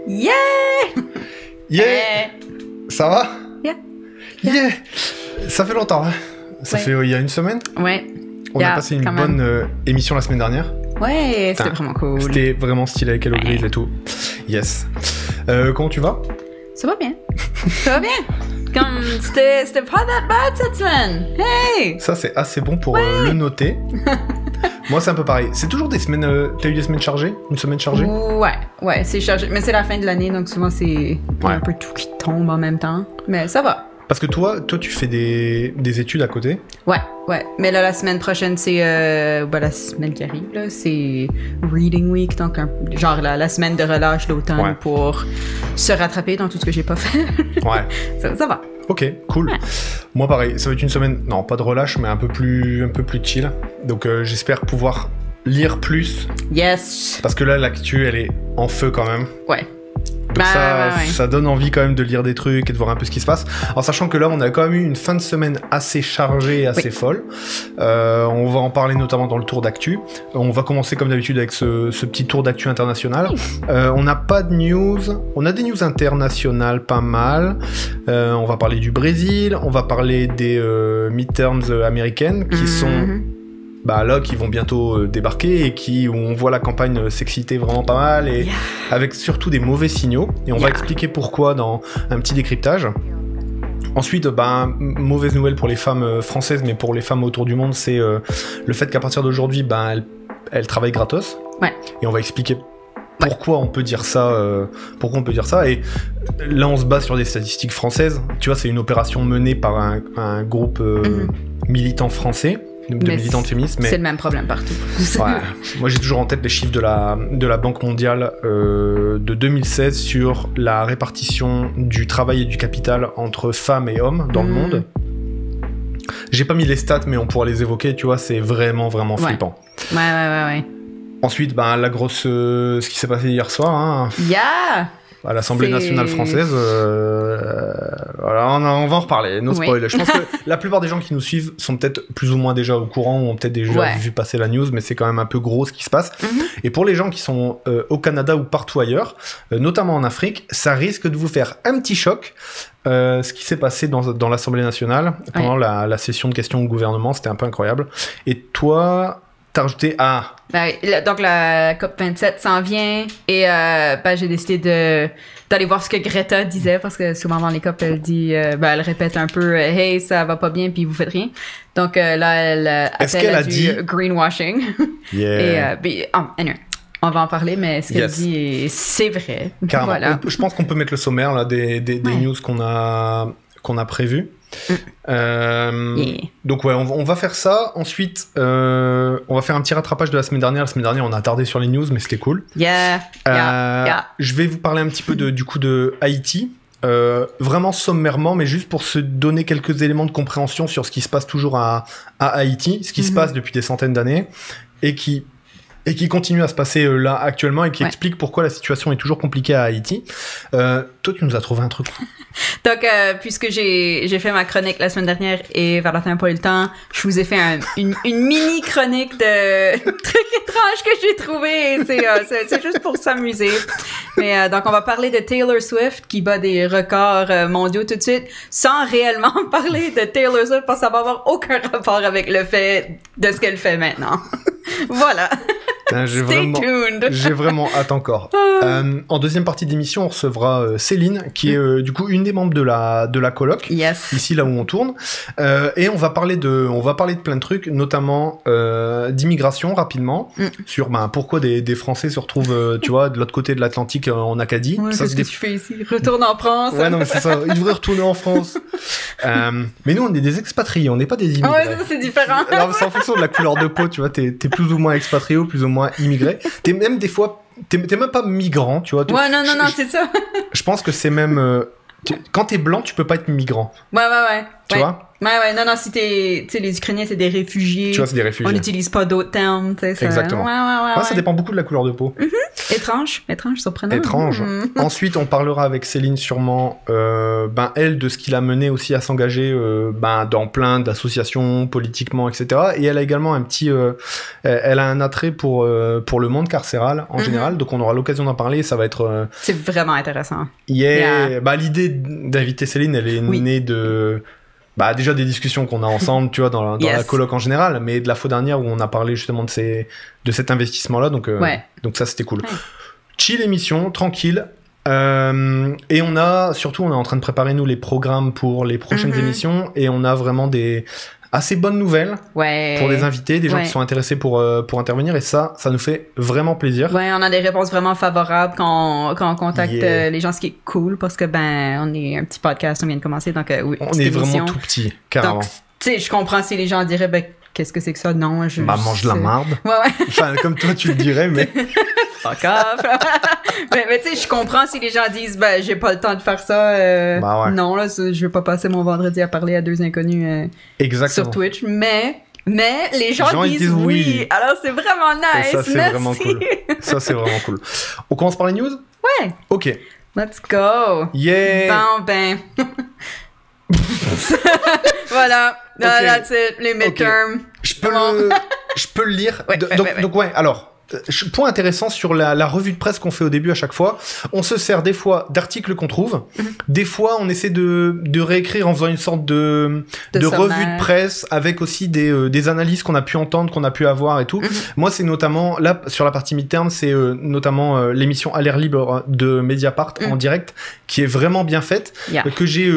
Yeah! Yeah! Ça va? Yeah. Yeah! Ça fait longtemps, hein? Ça fait il y a une semaine? Ouais. On a passé une bonne émission la semaine dernière. Ouais, c'était vraiment cool. C'était vraiment stylé avec Hello Grise et tout. Yes. Comment tu vas? Ça va bien. Ça va bien. Comme, c'était pas that bad cette semaine. Hey! Ça, c'est assez bon pour le noter. Moi, c'est un peu pareil. C'est toujours des semaines... T'as eu des semaines chargées? Une semaine chargée? Ouais, c'est chargé. Mais c'est la fin de l'année, donc souvent, c'est un peu tout qui tombe en même temps. Mais ça va. Parce que toi, tu fais des études à côté? Ouais. Mais là, la semaine prochaine, c'est... la semaine qui arrive, là, c'est Reading Week, donc genre la semaine de relâche d'automne pour se rattraper dans tout ce que j'ai pas fait. Ouais. Ça va. Ok, cool. Ouais. Moi, pareil, ça va être une semaine... Non, pas de relâche, mais un peu plus chill. Donc, j'espère pouvoir lire plus. Yes! Parce que là, l'actu, elle est en feu quand même. Ouais. Donc ça donne envie quand même de lire des trucs et de voir un peu ce qui se passe. En sachant que là, on a quand même eu une fin de semaine assez chargée et assez folle. On va en parler notamment dans le tour d'actu. On va commencer comme d'habitude avec ce petit tour d'actu international. On n'a pas de news. On a des news internationales pas mal. On va parler du Brésil. On va parler des midterms américaines qui sont... là, qui vont bientôt débarquer et où on voit la campagne s'exciter vraiment pas mal et avec surtout des mauvais signaux. Et on va expliquer pourquoi dans un petit décryptage. Ensuite, mauvaise nouvelle pour les femmes françaises, mais pour les femmes autour du monde, c'est le fait qu'à partir d'aujourd'hui, elles travaillent gratos. Ouais. Et on va expliquer pourquoi on peut dire ça. Et là, on se base sur des statistiques françaises. Tu vois, c'est une opération menée par un groupe militant français. De militantes féministes, mais c'est le même problème partout. Ouais. Moi, j'ai toujours en tête les chiffres de la Banque mondiale de 2016 sur la répartition du travail et du capital entre femmes et hommes dans le monde. J'ai pas mis les stats, mais on pourra les évoquer. Tu vois, c'est vraiment flippant. Ouais. Ensuite, ce qui s'est passé hier soir. Hein. À l'Assemblée nationale française, on va en reparler, no spoil. Je pense que la plupart des gens qui nous suivent sont peut-être plus ou moins déjà au courant ou ont peut-être déjà vu passer la news, mais c'est quand même un peu gros ce qui se passe. Et pour les gens qui sont au Canada ou partout ailleurs, notamment en Afrique, ça risque de vous faire un petit choc. Ce qui s'est passé dans l'Assemblée nationale pendant la session de questions au gouvernement, c'était un peu incroyable. Et toi... T'as rajouté donc la COP27 s'en vient et j'ai décidé d'aller voir ce que Greta disait parce que souvent dans les COP elle dit elle répète un peu hey ça va pas bien puis vous faites rien. Donc là elle appelle du greenwashing. Yeah. Et anyway, on va en parler, mais ce qu'elle dit c'est vrai. Carrément. Voilà. Je pense qu'on peut mettre le sommaire là des news qu'on a prévues. Donc on va faire ça. Ensuite, on va faire un petit rattrapage de la semaine dernière. La semaine dernière, on a tardé sur les news, mais c'était cool. Je vais vous parler un petit peu de Haïti. Vraiment sommairement, mais juste pour se donner quelques éléments de compréhension sur ce qui se passe toujours à Haïti, ce qui se passe depuis des centaines d'années et qui continue à se passer là actuellement et qui explique pourquoi la situation est toujours compliquée à Haïti. Toi, tu nous as trouvé un truc. Donc, puisque j'ai fait ma chronique la semaine dernière et Valentin n'a pas eu le temps, je vous ai fait une mini chronique de trucs étranges que j'ai trouvé. C'est juste pour s'amuser. Mais donc, on va parler de Taylor Swift qui bat des records mondiaux tout de suite, sans réellement parler de Taylor Swift parce que ça va avoir aucun rapport avec le fait de ce qu'elle fait maintenant. Voilà. J'ai vraiment hâte encore. En deuxième partie d'émission, on recevra Céline, qui est du coup une des membres de la coloc, ici là où on tourne, et on va parler de plein de trucs, notamment d'immigration rapidement, sur pourquoi des Français se retrouvent, tu vois, de l'autre côté de l'Atlantique en Acadie. Qu'est-ce que tu fais ici? Retourne en France. Ouais, non, mais c'est ça. Ils devraient retourner en France. Mais nous, on est des expatriés, on n'est pas des immigrés. Ouais, ça, c'est différent. Alors, c'est en fonction de la couleur de peau, tu vois, t'es plus ou moins expatrié ou plus ou moins immigré. T'es même des fois, t'es même pas migrant, tu vois. Ouais, non, c'est ça. Je pense que c'est même... quand t'es blanc, tu peux pas être migrant. Ouais. Tu vois? Non, si tu sais, les Ukrainiens, c'est des réfugiés. Tu vois, c'est des réfugiés. On n'utilise pas d'autres termes, tu sais. Ça... Exactement. Ça dépend beaucoup de la couleur de peau. Étrange, surprenant. Étrange. Ensuite, on parlera avec Céline sûrement, elle, de ce qui l'a mené aussi à s'engager dans plein d'associations, politiquement, etc. Et elle a également elle a un attrait pour le monde carcéral en général, donc on aura l'occasion d'en parler. Ça va être... C'est vraiment intéressant. L'idée d'inviter Céline, elle est née de... déjà des discussions qu'on a ensemble, tu vois, dans la coloc en général, mais de la fois dernière où on a parlé justement de cet investissement-là, donc ça c'était cool. Chill émission, tranquille. Et on est en train de préparer nous les programmes pour les prochaines émissions, et on a vraiment des assez bonnes nouvelles pour des invités, des gens qui sont intéressés pour intervenir, et ça nous fait vraiment plaisir. Ouais, on a des réponses vraiment favorables quand on contacte les gens, ce qui est cool, parce que on est un petit podcast, on vient de commencer, donc on est vraiment tout petit, carrément. Donc, tu sais, je comprends si les gens diraient, qu'est-ce que c'est que ça? Non, mange de la marde. Ouais. Enfin, comme toi, tu le dirais, mais... Fuck off. mais tu sais, je comprends si les gens disent, j'ai pas le temps de faire ça. Non, là, je vais pas passer mon vendredi à parler à 2 inconnus sur Twitch. Mais les gens disent oui. Alors, c'est vraiment nice. Et ça, c'est vraiment cool. Ça, c'est vraiment cool. On commence par les news? Ouais. OK. Let's go. Yeah. Voilà. That's it. Les midterms. Je peux le lire. Donc, alors... Point intéressant sur la revue de presse qu'on fait au début à chaque fois. On se sert des fois d'articles qu'on trouve, des fois on essaie de réécrire en faisant une sorte de revue de presse avec aussi des analyses qu'on a pu entendre, qu'on a pu avoir et tout. Moi c'est notamment, là sur la partie midterm, c'est notamment l'émission À l'air libre de Mediapart en direct, qui est vraiment bien faite, que j'ai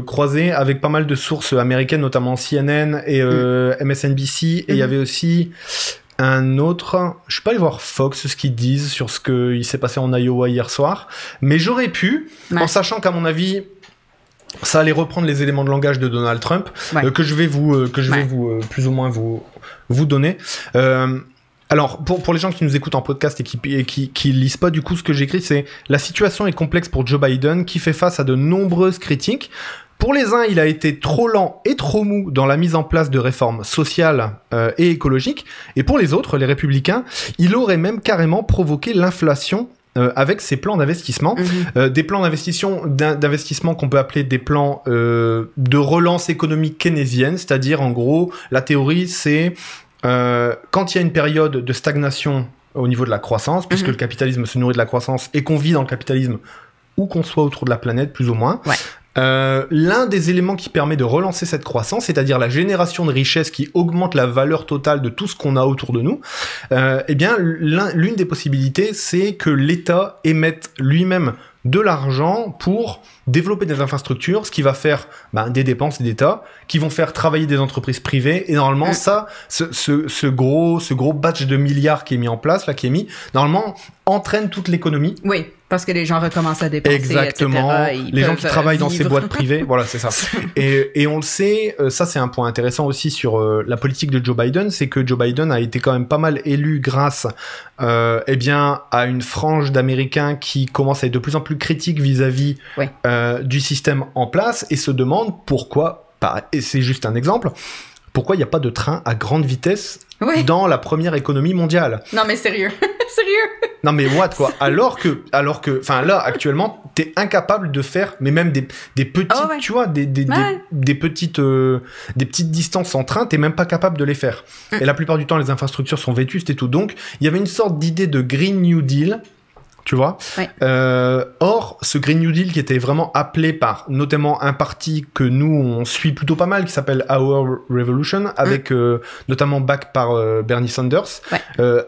croisé avec pas mal de sources américaines, notamment CNN et MSNBC, et il y avait aussi... un autre, je suis pas allé voir Fox ce qu'ils disent sur ce qu'il s'est passé en Iowa hier soir, mais j'aurais pu, en sachant qu'à mon avis ça allait reprendre les éléments de langage de Donald Trump, que je vais vous plus ou moins vous donner. Alors, pour les gens qui nous écoutent en podcast et qui lisent pas, du coup, ce que j'écris, c'est « La situation est complexe pour Joe Biden, qui fait face à de nombreuses critiques. Pour les uns, il a été trop lent et trop mou dans la mise en place de réformes sociales et écologiques. Et pour les autres, les républicains, il aurait même carrément provoqué l'inflation avec ses plans d'investissement. Des plans d'investissement qu'on peut appeler des plans de relance économique keynésienne, c'est-à-dire, en gros, la théorie, c'est quand il y a une période de stagnation au niveau de la croissance, puisque le capitalisme se nourrit de la croissance et qu'on vit dans le capitalisme où qu'on soit autour de la planète, plus ou moins, l'un des éléments qui permet de relancer cette croissance, c'est-à-dire la génération de richesse qui augmente la valeur totale de tout ce qu'on a autour de nous, l'une des possibilités, c'est que l'État émette lui-même de l'argent pour développer des infrastructures, ce qui va faire des dépenses d'État, qui vont faire travailler des entreprises privées, et normalement ce gros batch de milliards qui est mis en place, là, qui est mis, normalement entraîne toute l'économie. Oui, parce que les gens recommencent à dépenser, exactement, etc. Les gens qui travaillent dans ces boîtes privées, voilà, c'est ça. Et on le sait, ça c'est un point intéressant aussi sur la politique de Joe Biden, c'est que Joe Biden a été quand même pas mal élu grâce à une frange d'Américains qui commence à être de plus en plus critique vis-à-vis du système en place, et se demande pourquoi, et c'est juste un exemple, pourquoi il n'y a pas de train à grande vitesse dans la première économie mondiale. Non mais sérieux. Sérieux. Non mais what quoi. Alors que enfin là actuellement t'es incapable de faire mais même des petites tu vois des petites distances en train, t'es même pas capable de les faire. Et la plupart du temps les infrastructures sont vétustes et tout. Donc il y avait une sorte d'idée de Green New Deal, tu vois. Or, ce Green New Deal qui était vraiment appelé par notamment un parti que nous on suit plutôt pas mal, qui s'appelle Our Revolution, avec notamment back par Bernie Sanders,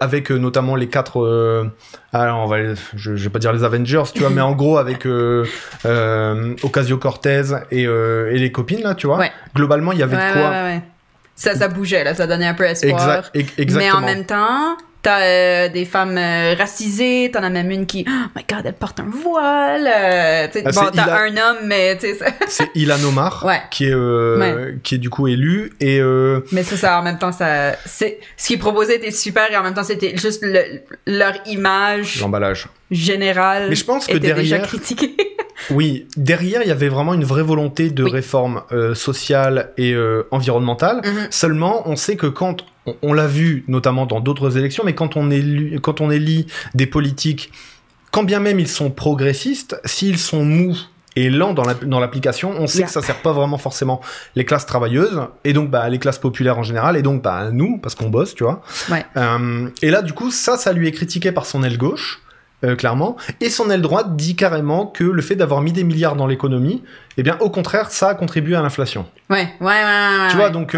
avec notamment les 4 alors je vais pas dire les Avengers, tu vois, mais en gros avec Ocasio-Cortez et les copines là, tu vois. Globalement, il y avait de quoi. Ça bougeait là, ça donnait un peu espoir. Exactement. Mais en même temps, t'as des femmes racisées, t'en as même une qui, oh my god, elle porte un voile. T'as un homme, mais tu sais. C'est Ilhan Omar qui est du coup élu. Et mais ça, en même temps, ce qui proposait était super, et en même temps, c'était juste leur image. L'emballage générale. Mais je pense que était derrière, déjà critiquée. Oui, derrière, il y avait vraiment une vraie volonté de réforme sociale et environnementale. Seulement, on sait que quand on l'a vu notamment dans d'autres élections, mais quand on élit des politiques, quand bien même ils sont progressistes, s'ils sont mous et lents dans l'application, on sait que ça sert pas vraiment forcément les classes travailleuses et donc les classes populaires en général et donc nous parce qu'on bosse, tu vois. Ouais. Et là du coup ça lui est critiqué par son aile gauche. Clairement, et son aile droite dit carrément que le fait d'avoir mis des milliards dans l'économie, eh bien au contraire ça a contribué à l'inflation. Ouais. Tu vois, donc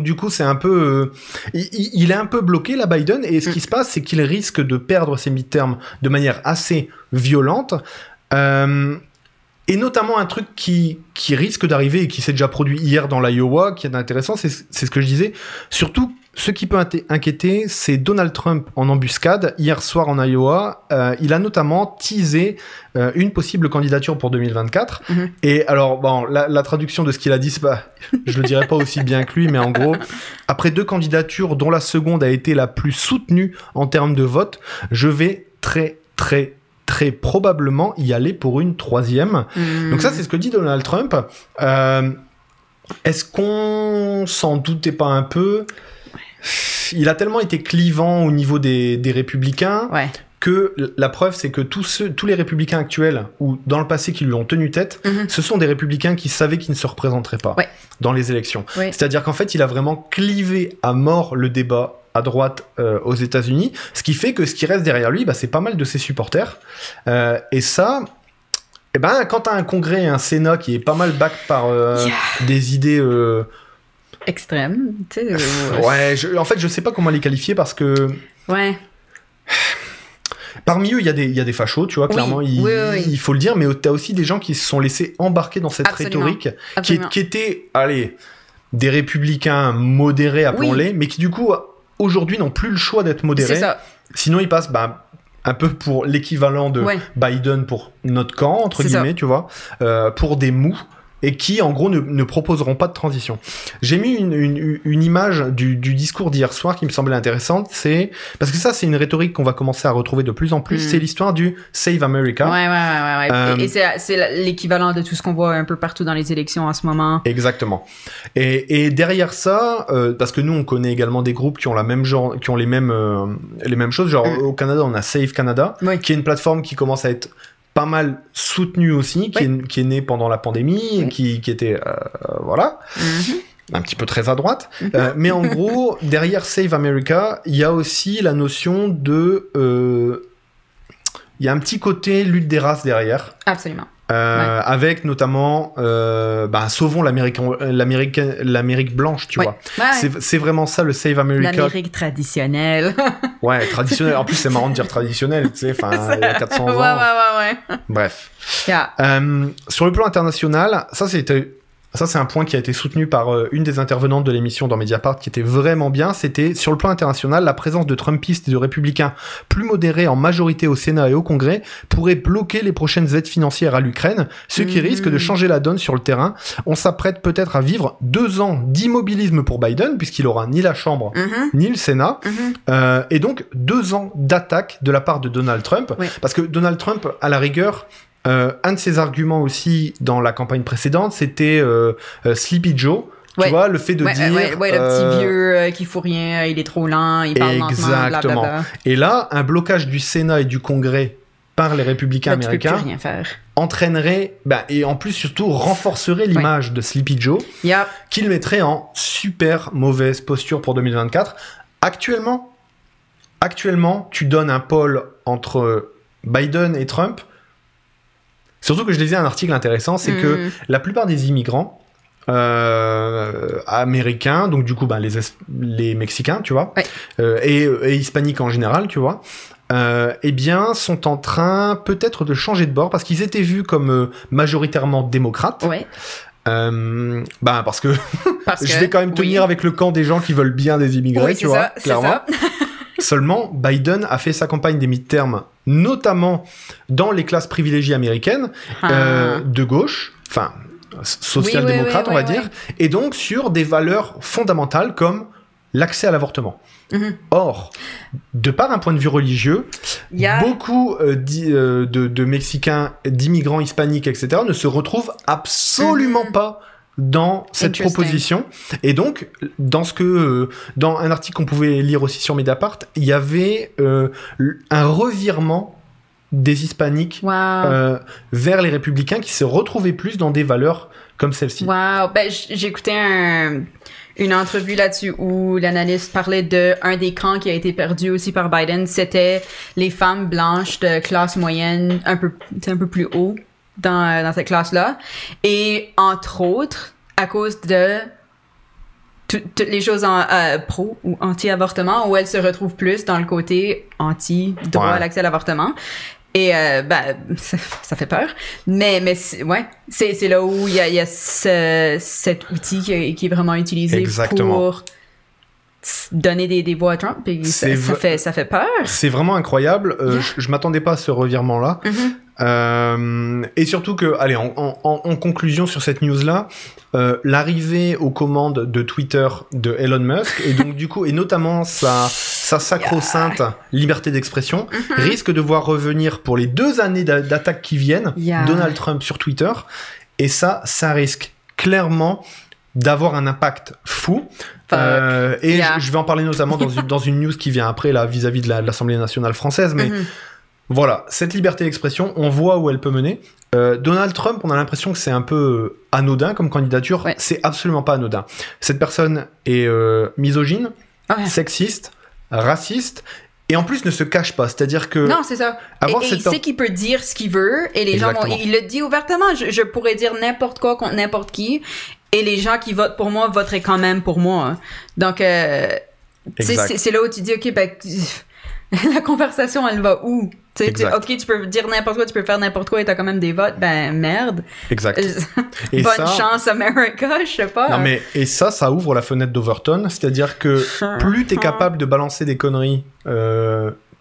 du coup c'est un peu, il est un peu bloqué là Biden, et ce qui se passe c'est qu'il risque de perdre ses midterms de manière assez violente. Et notamment un truc qui risque d'arriver et qui s'est déjà produit hier dans l'Iowa, qui est intéressant, c'est ce que je disais. Surtout, ce qui peut inquiéter, c'est Donald Trump en embuscade. Hier soir en Iowa, il a notamment teasé une possible candidature pour 2024. Et alors, bon, la traduction de ce qu'il a dit, c'est pas, je le dirais pas aussi bien que lui, mais en gros, après 2 candidatures, dont la seconde a été la plus soutenue en termes de vote, je vais très probablement y aller pour une 3e. Donc ça, c'est ce que dit Donald Trump. Est-ce qu'on s'en doutait pas un peu ? Il a tellement été clivant au niveau des républicains que la preuve, c'est que tous les républicains actuels, ou dans le passé qui lui ont tenu tête, ce sont des républicains qui savaient qu'ils ne se représenteraient pas dans les élections. C'est-à-dire qu'en fait, il a vraiment clivé à mort le débat à droite aux États-Unis, ce qui fait que ce qui reste derrière lui, c'est pas mal de ses supporters. Et ça, quand t'as un congrès et un sénat qui est pas mal back par des idées extrêmes, tu sais. En fait, je sais pas comment les qualifier parce que. Ouais. Parmi eux, il y a des fachos, tu vois, clairement, il faut le dire, mais t'as aussi des gens qui se sont laissés embarquer dans cette rhétorique qui étaient, des républicains modérés, appelons-les, mais qui du coup, aujourd'hui, n'ont plus le choix d'être modérés. C'est ça. Sinon, ils passent un peu pour l'équivalent de Biden pour notre camp, entre guillemets, tu vois, pour des mous, et qui, en gros, ne proposeront pas de transition. J'ai mis une image du discours d'hier soir qui me semblait intéressante, parce que ça, c'est une rhétorique qu'on va commencer à retrouver de plus en plus, c'est l'histoire du Save America. Ouais. Et c'est l'équivalent de tout ce qu'on voit un peu partout dans les élections en ce moment. Exactement. Et derrière ça, parce que nous, on connaît également des groupes qui ont les mêmes choses, genre au Canada, on a Save Canada, qui est une plateforme qui commence à être pas mal soutenu aussi, qui est né pendant la pandémie, qui était un petit peu très à droite. Mais en gros, derrière Save America, il y a aussi la notion de... Il y a un petit côté lutte des races derrière. Absolument. Avec notamment sauvons l'Amérique blanche, tu vois. C'est vraiment ça le Save America. L'Amérique traditionnelle. Traditionnelle. En plus, c'est marrant de dire traditionnel, tu sais, il y a 400 ans. Ouais. Bref. Sur le plan international, ça c'est un point qui a été soutenu par une des intervenantes de l'émission dans Mediapart qui était vraiment bien. C'était, sur le plan international, la présence de Trumpistes et de républicains plus modérés en majorité au Sénat et au Congrès pourrait bloquer les prochaines aides financières à l'Ukraine, ce qui risque de changer la donne sur le terrain. On s'apprête peut-être à vivre 2 ans d'immobilisme pour Biden, puisqu'il aura ni la Chambre ni le Sénat, et donc 2 ans d'attaque de la part de Donald Trump, parce que Donald Trump, à la rigueur, un de ses arguments aussi dans la campagne précédente, c'était Sleepy Joe. Tu vois, le fait de dire... le petit vieux qui fout rien, il est trop lent, il parle lentement, blablabla. Et là, un blocage du Sénat et du Congrès par les républicains américains entraînerait, et en plus surtout renforcerait l'image de Sleepy Joe, qu'il mettrait en super mauvaise posture pour 2024. Actuellement, tu donnes un pôle entre Biden et Trump. Surtout que je lisais un article intéressant, c'est que la plupart des immigrants américains, donc du coup les Mexicains, tu vois, et hispaniques en général, tu vois, sont en train peut-être de changer de bord parce qu'ils étaient vus comme majoritairement démocrates. Parce que je vais quand même tenir avec le camp des gens qui veulent bien des immigrés, tu vois, clairement. Seulement, Biden a fait sa campagne des midterms, notamment dans les classes privilégiées américaines, de gauche, social-démocrate, on va dire, et donc sur des valeurs fondamentales comme l'accès à l'avortement. Or, de par un point de vue religieux, beaucoup de Mexicains, d'immigrants hispaniques, etc., ne se retrouvent absolument pas dans cette proposition. Et donc, dans un article qu'on pouvait lire aussi sur Mediapart, il y avait un revirement des hispaniques vers les républicains qui se retrouvaient plus dans des valeurs comme celle-ci. Wow! Ben, j'écoutais une entrevue là-dessus où l'analyste parlait d'un des camps qui a été perdu aussi par Biden. C'était les femmes blanches de classe moyenne, un peu plus haut dans cette classe-là. Et entre autres, à cause de toutes les choses pro ou anti-avortement, où elles se retrouvent plus dans le côté anti-droit à l'accès à l'avortement. Et ça fait peur, mais c'est là où il y a cet outil qui est vraiment utilisé pour donner des voix à Trump, et ça fait peur. C'est vraiment incroyable. Je m'attendais pas à ce revirement-là. Et surtout que, allez, en conclusion sur cette news-là, l'arrivée aux commandes de Twitter de Elon Musk, et donc du coup, et notamment sa sacro-sainte liberté d'expression, risque de voir revenir pour les 2 années d'attaques qui viennent Donald Trump sur Twitter, et ça risque clairement d'avoir un impact fou. Je vais en parler notamment dans une news qui vient après, là, vis-à-vis de l'Assemblée nationale française, mais voilà, cette liberté d'expression, on voit où elle peut mener. Donald Trump, on a l'impression que c'est un peu anodin comme candidature. C'est absolument pas anodin. Cette personne est misogyne, sexiste, raciste, et en plus ne se cache pas. C'est-à-dire que... Non, c'est ça. Et il sait qu'il peut dire ce qu'il veut, et les gens il le dit ouvertement. Je pourrais dire n'importe quoi contre n'importe qui, et les gens qui votent pour moi voteraient quand même pour moi. Hein. Donc, c'est là où tu dis, OK, ben... la conversation, elle va où? OK, tu peux dire n'importe quoi, tu peux faire n'importe quoi et t'as quand même des votes. Ben, merde. Exact. Bonne chance, America, je sais pas. Non, mais, et ça ouvre la fenêtre d'Overton. C'est-à-dire que plus t'es capable de balancer des conneries,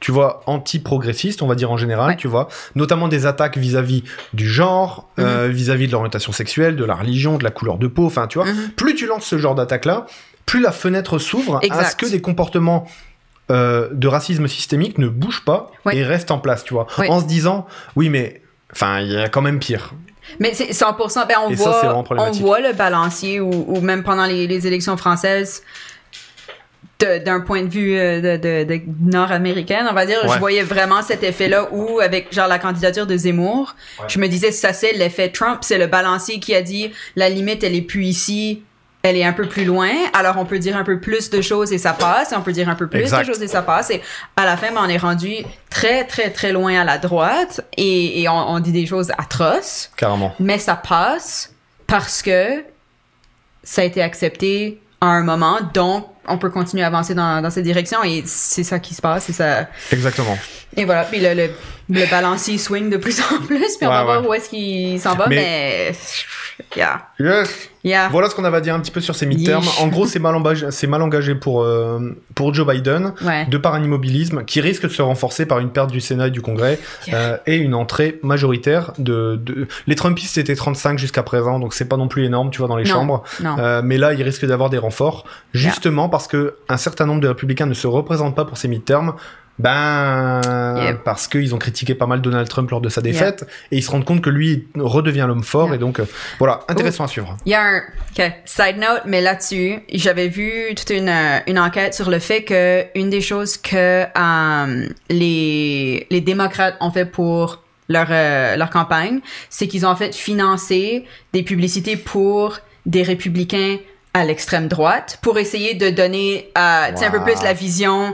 tu vois, anti-progressistes, on va dire en général, tu vois, notamment des attaques vis-à-vis du genre, vis-à-vis de l'orientation sexuelle, de la religion, de la couleur de peau, enfin, tu vois, plus tu lances ce genre d'attaque-là, plus la fenêtre s'ouvre à ce que des comportements de racisme systémique ne bougent pas et restent en place, tu vois, en se disant, oui, mais, enfin, il y a quand même pire. Mais c'est 100%, ben on voit le balancier, ou même pendant les élections françaises, d'un point de vue de nord-américaine, on va dire, je voyais vraiment cet effet-là où, avec genre la candidature de Zemmour, je me disais, ça c'est l'effet Trump, c'est le balancier qui a dit, la limite, elle est plus ici, elle est un peu plus loin, alors on peut dire un peu plus de choses et ça passe, et on peut dire un peu plus de choses et ça passe, et à la fin, on est rendu très, très, très loin à la droite, et on dit des choses atroces. Carrément. Mais ça passe parce que ça a été accepté à un moment, donc on peut continuer à avancer dans cette direction, et c'est ça qui se passe, c'est ça. Exactement. Et voilà, puis le balancier swing de plus en plus, puis on va voir où est-ce qu'il s'en va, mais... Voilà ce qu'on avait à dire un petit peu sur ces midterms. En gros, c'est mal engagé pour Joe Biden, de par un immobilisme qui risque de se renforcer par une perte du Sénat et du Congrès, et une entrée majoritaire les Trumpistes étaient 35 jusqu'à présent, donc c'est pas non plus énorme, tu vois, dans les chambres. Mais là, il risque d'avoir des renforts, justement parce que un certain nombre de républicains ne se représentent pas pour ces midterms. Parce qu'ils ont critiqué pas mal Donald Trump lors de sa défaite, et ils se rendent compte que lui redevient l'homme fort, et donc voilà, intéressant à suivre. Il y a side note, mais là-dessus, j'avais vu toute une enquête sur le fait que une des choses que les démocrates ont fait pour leur campagne, c'est qu'ils ont en fait financé des publicités pour des républicains à l'extrême droite pour essayer de donner un peu plus la vision,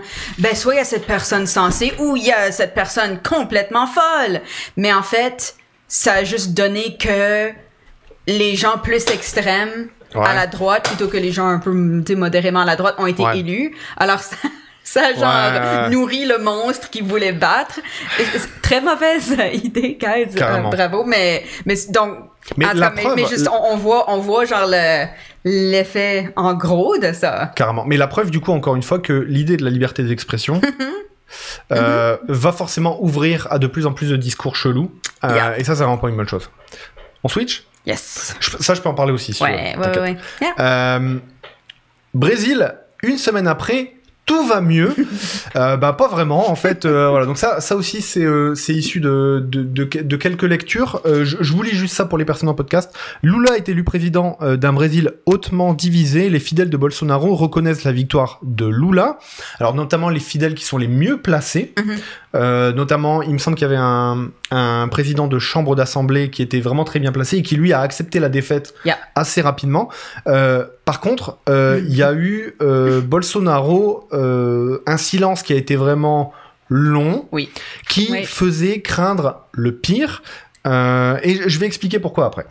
soit il y a cette personne sensée ou il y a cette personne complètement folle, mais en fait ça a juste donné que les gens plus extrêmes à la droite plutôt que les gens un peu modérément à la droite ont été élus, alors ça genre nourrit le monstre qu'ils voulaient battre. Très mauvaise idée, guys. Bravo, mais donc mais juste on voit genre l'effet en gros de ça. Carrément. Mais la preuve, du coup, encore une fois, que l'idée de la liberté d'expression va forcément ouvrir à de plus en plus de discours chelous. Et ça vraiment pas une bonne chose. On switch ? Yes. Ça, je peux en parler aussi. Ouais. Brésil une semaine après, tout va mieux. Pas vraiment, en fait. Voilà. Donc ça aussi, c'est issu de quelques lectures. Je vous lis juste ça pour les personnes en podcast. Lula est élu président d'un Brésil hautement divisé. Les fidèles de Bolsonaro reconnaissent la victoire de Lula. Alors, notamment les fidèles qui sont les mieux placés. Notamment, il me semble qu'il y avait un président de chambre d'assemblée qui était vraiment très bien placé et qui, lui, a accepté la défaite assez rapidement. Par contre, il y a eu Bolsonaro, un silence qui a été vraiment long, qui faisait craindre le pire. Et je vais expliquer pourquoi après.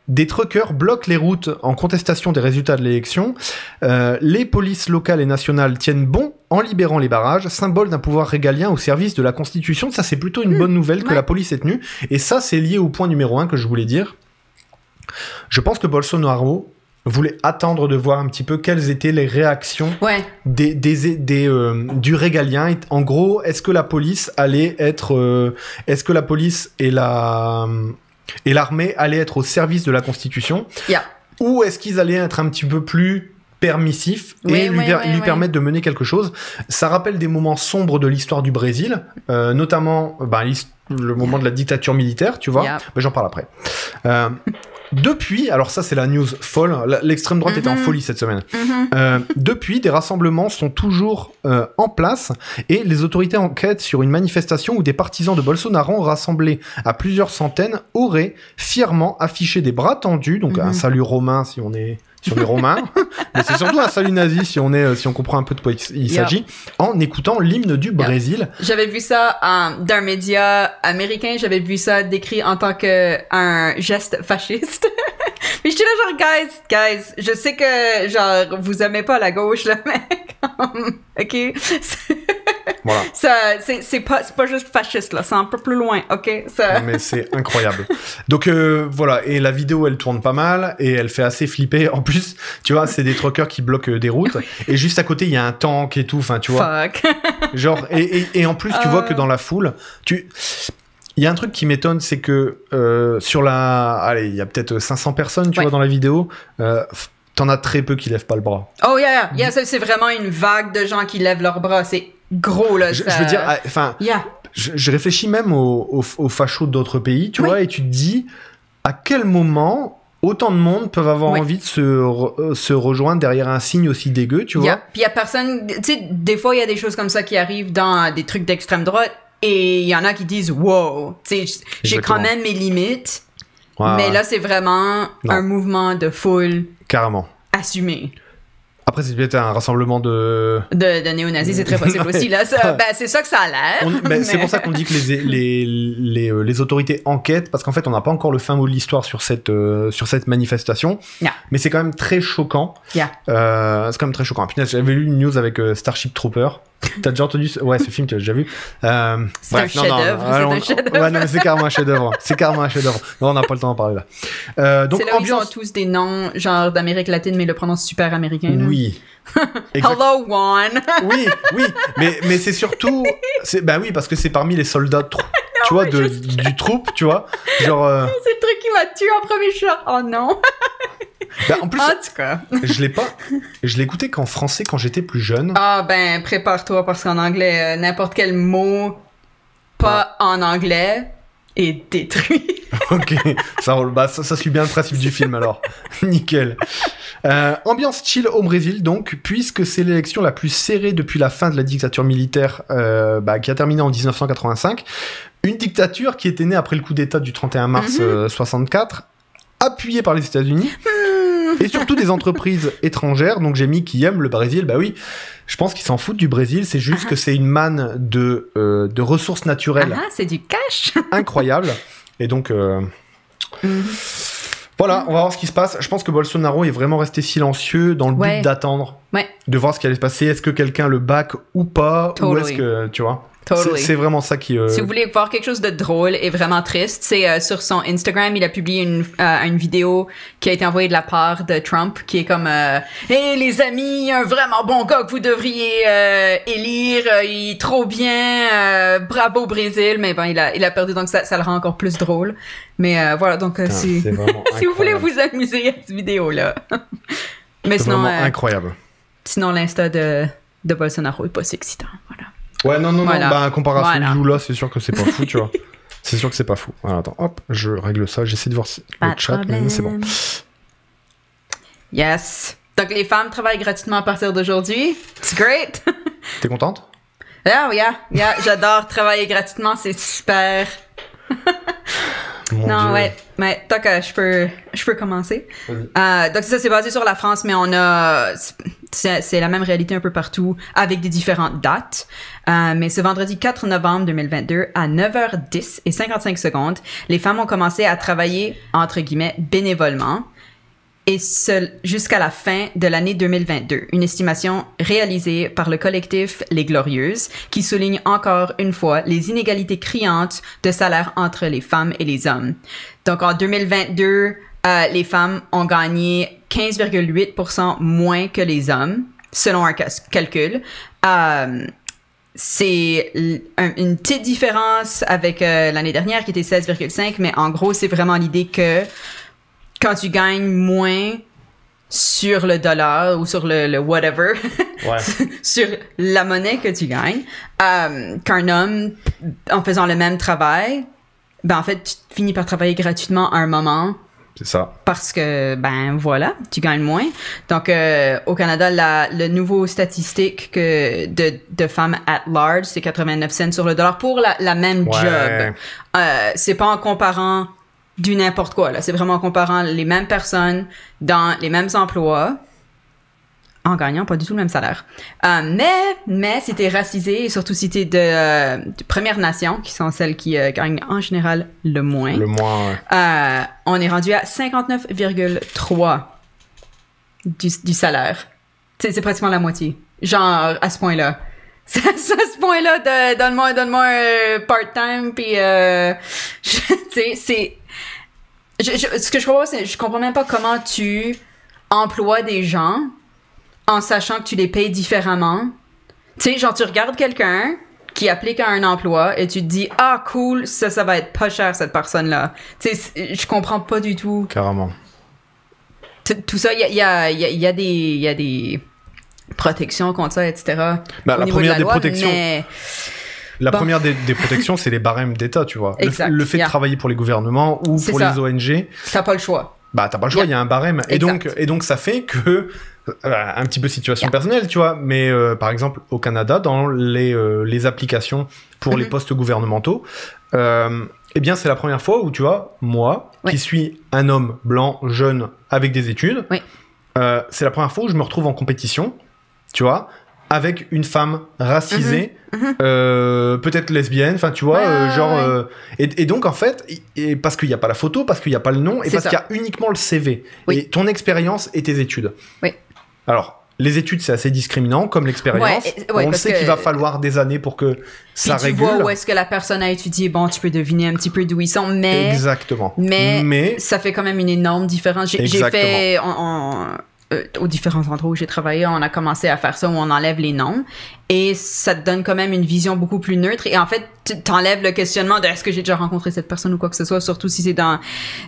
Des truckers bloquent les routes en contestation des résultats de l'élection. Les polices locales et nationales tiennent bon en libérant les barrages, symbole d'un pouvoir régalien au service de la Constitution. Ça, c'est plutôt une bonne nouvelle que la police ait tenue. Et ça, c'est lié au point numéro 1 que je voulais dire. Je pense que Bolsonaro voulait attendre de voir un petit peu quelles étaient les réactions du régalien. En gros, est-ce que la police allait être... est-ce que la police et l'armée allaient être au service de la Constitution ou est-ce qu'ils allaient être un petit peu plus permissifs et lui permettre de mener quelque chose. Ça rappelle des moments sombres de l'histoire du Brésil, notamment le moment de la dictature militaire, tu vois. Mais j'en parle après. Depuis, alors ça c'est la news folle, l'extrême droite était en folie cette semaine. Depuis, des rassemblements sont toujours en place et les autorités enquêtent sur une manifestation où des partisans de Bolsonaro rassemblés à plusieurs centaines auraient fièrement affiché des bras tendus, donc un salut romain si on est romain, mais c'est surtout un salut nazi si on comprend un peu de quoi il s'agit, en écoutant l'hymne du Brésil. J'avais vu ça d'un média américain, j'avais vu ça décrit en tant qu'un geste fasciste. Mais j'étais là genre, guys, je sais que genre vous aimez pas la gauche là, mais ok. Voilà. C'est pas juste fasciste là, c'est un peu plus loin, ok. Mais c'est incroyable. Donc voilà, et la vidéo elle tourne pas mal et elle fait assez flipper. En plus, tu vois, c'est des truckers qui bloquent des routes et juste à côté il y a un tank et tout. Enfin, tu vois. Fuck. Genre et en plus tu vois que dans la foule, il y a un truc qui m'étonne, c'est que il y a peut-être 500 personnes, tu vois, dans la vidéo. T'en as très peu qui lèvent pas le bras. Oh yeah, c'est vraiment une vague de gens qui lèvent leurs bras. C'est gros là. Je veux dire, enfin, je réfléchis même aux fachos d'autres pays, tu vois, et tu te dis à quel moment autant de monde peuvent avoir envie de se rejoindre derrière un signe aussi dégueu, tu vois. Puis il y a personne, tu sais, des fois il y a des choses comme ça qui arrivent dans des trucs d'extrême droite et il y en a qui disent wow, tu sais, j'ai quand même mes limites. Mais là c'est vraiment un mouvement de foule. Carrément. Assumé. Après, c'est peut-être un rassemblement de néo-nazis, c'est très possible aussi. Là, c'est ça que ça a l'air. Mais... C'est pour ça qu'on dit que les autorités enquêtent, parce qu'en fait, on n'a pas encore le fin mot de l'histoire sur cette manifestation. Mais c'est quand même très choquant. C'est quand même très choquant. Putain, j'avais lu une news avec Starship Trooper. T'as déjà entendu ce film, tu l'as déjà vu. C'est un chef-d'œuvre. C'est carrément un chef-d'œuvre. Non, on n'a pas le temps d'en parler là. Donc, c'est là où ils ont tous des noms genre d'Amérique latine, mais le prononcent super américain. Oui. Hello, one. oui. Mais c'est surtout... oui, parce que c'est parmi les soldats tu vois, du troupe, tu vois. Genre... C'est le truc qui m'a tué en premier shot. Oh non. En plus, je l'ai écouté qu'en français quand j'étais plus jeune. Prépare-toi parce qu'en anglais, n'importe quel mot pas en anglais est détruit. Ok, ça roule. Ça suit bien le principe du film alors. Nickel. Ambiance chill au Brésil donc, puisque c'est l'élection la plus serrée depuis la fin de la dictature militaire qui a terminé en 1985. Une dictature qui était née après le coup d'État du 31 mars 64, appuyée par les États-Unis. Et surtout des entreprises étrangères, donc j'ai mis qui aiment le Brésil, oui, je pense qu'ils s'en foutent du Brésil, c'est juste que c'est une manne de ressources naturelles. C'est du cash. Incroyable. Et donc, voilà, on va voir ce qui se passe. Je pense que Bolsonaro est vraiment resté silencieux dans le but d'attendre, de voir ce qui allait se passer. Est-ce que quelqu'un le back ou pas, ou est-ce que, tu vois... C'est vraiment ça qui... Si vous voulez voir quelque chose de drôle et vraiment triste, c'est sur son Instagram, il a publié une vidéo qui a été envoyée de la part de Trump, qui est comme hey les amis, un vraiment bon gars que vous devriez élire, il est trop bien, bravo Brésil, mais il a perdu, donc ça le rend encore plus drôle. Mais voilà, donc si vous voulez vous amuser à cette vidéo-là. Mais c'est sinon, vraiment incroyable. Sinon, l'insta de Bolsonaro est pas si excitant. Voilà. Ouais, non, bah, comparé à celui là, c'est sûr que c'est pas fou, tu vois. C'est sûr que c'est pas fou. Alors, attends, hop, je règle ça. J'essaie de voir le chat, mais c'est bon. Yes. Donc, les femmes travaillent gratuitement à partir d'aujourd'hui. It's great. T'es contente? Oh, yeah. J'adore travailler gratuitement. C'est super. Mon Dieu. Mais donc je peux commencer. Donc ça, c'est basé sur la France, mais c'est la même réalité un peu partout avec des différentes dates. Mais ce vendredi 4 novembre 2022 à 9h10 et 55 secondes, les femmes ont commencé à travailler entre guillemets bénévolement. Et ce, jusqu'à la fin de l'année 2022. Une estimation réalisée par le collectif Les Glorieuses qui souligne encore une fois les inégalités criantes de salaire entre les femmes et les hommes. Donc en 2022, les femmes ont gagné 15,8% moins que les hommes, selon un calcul. C'est une petite différence avec l'année dernière qui était 16,5%, mais en gros, c'est vraiment l'idée que quand tu gagnes moins sur le dollar ou sur le whatever, sur la monnaie que tu gagnes, qu'un homme, en faisant le même travail, ben en fait, tu finis par travailler gratuitement à un moment. C'est ça. Parce que, ben voilà, tu gagnes moins. Donc, au Canada, le nouveau statistique de femmes at large, c'est 89 cents sur le dollar pour la même job. C'est pas en comparant du n'importe quoi, là. C'est vraiment en comparant les mêmes personnes dans les mêmes emplois en gagnant pas du tout le même salaire. Mais si t'es racisé et surtout si t'es de Premières Nations, qui sont celles qui gagnent en général le moins. Le moins, on est rendu à 59,3 du salaire. C'est pratiquement la moitié. Genre, à ce point-là. À ce point-là, donne-moi un part-time, puis tu sais, c'est... ce que je comprends, c'est je comprends même pas comment tu emploies des gens en sachant que tu les payes différemment. Tu sais, genre, tu regardes quelqu'un qui applique à un emploi et tu te dis « Ah, cool, ça va être pas cher, cette personne-là. » Tu sais, je comprends pas du tout. Carrément. Tout ça, il y a des protections contre ça, etc. Bah, la première des protections... La première des protections, c'est les barèmes d'État, tu vois. Le fait de travailler pour les gouvernements ou pour les ONG... T'as pas le choix. Bah, t'as pas le choix, il y a un barème. Et donc, ça fait que... un petit peu situation personnelle, tu vois. Mais par exemple, au Canada, dans les applications pour les postes gouvernementaux, eh bien, c'est la première fois où, tu vois, moi, qui suis un homme blanc, jeune, avec des études, c'est la première fois où je me retrouve en compétition, tu vois, avec une femme racisée, peut-être lesbienne, enfin tu vois, et donc en fait, parce qu'il n'y a pas la photo, parce qu'il n'y a pas le nom, et parce qu'il y a uniquement le CV, et ton expérience et tes études. Alors, les études, c'est assez discriminant, comme l'expérience. On sait qu'il va falloir des années pour que ça régule. Tu vois où est-ce que la personne a étudié, bon, tu peux deviner un petit peu d'où ils sont, mais... Exactement. Mais ça fait quand même une énorme différence. J'ai fait... aux différents endroits où j'ai travaillé, on a commencé à faire ça où on enlève les noms et ça te donne quand même une vision beaucoup plus neutre et en fait t'enlèves le questionnement de est-ce que j'ai déjà rencontré cette personne ou quoi que ce soit, surtout si c'est dans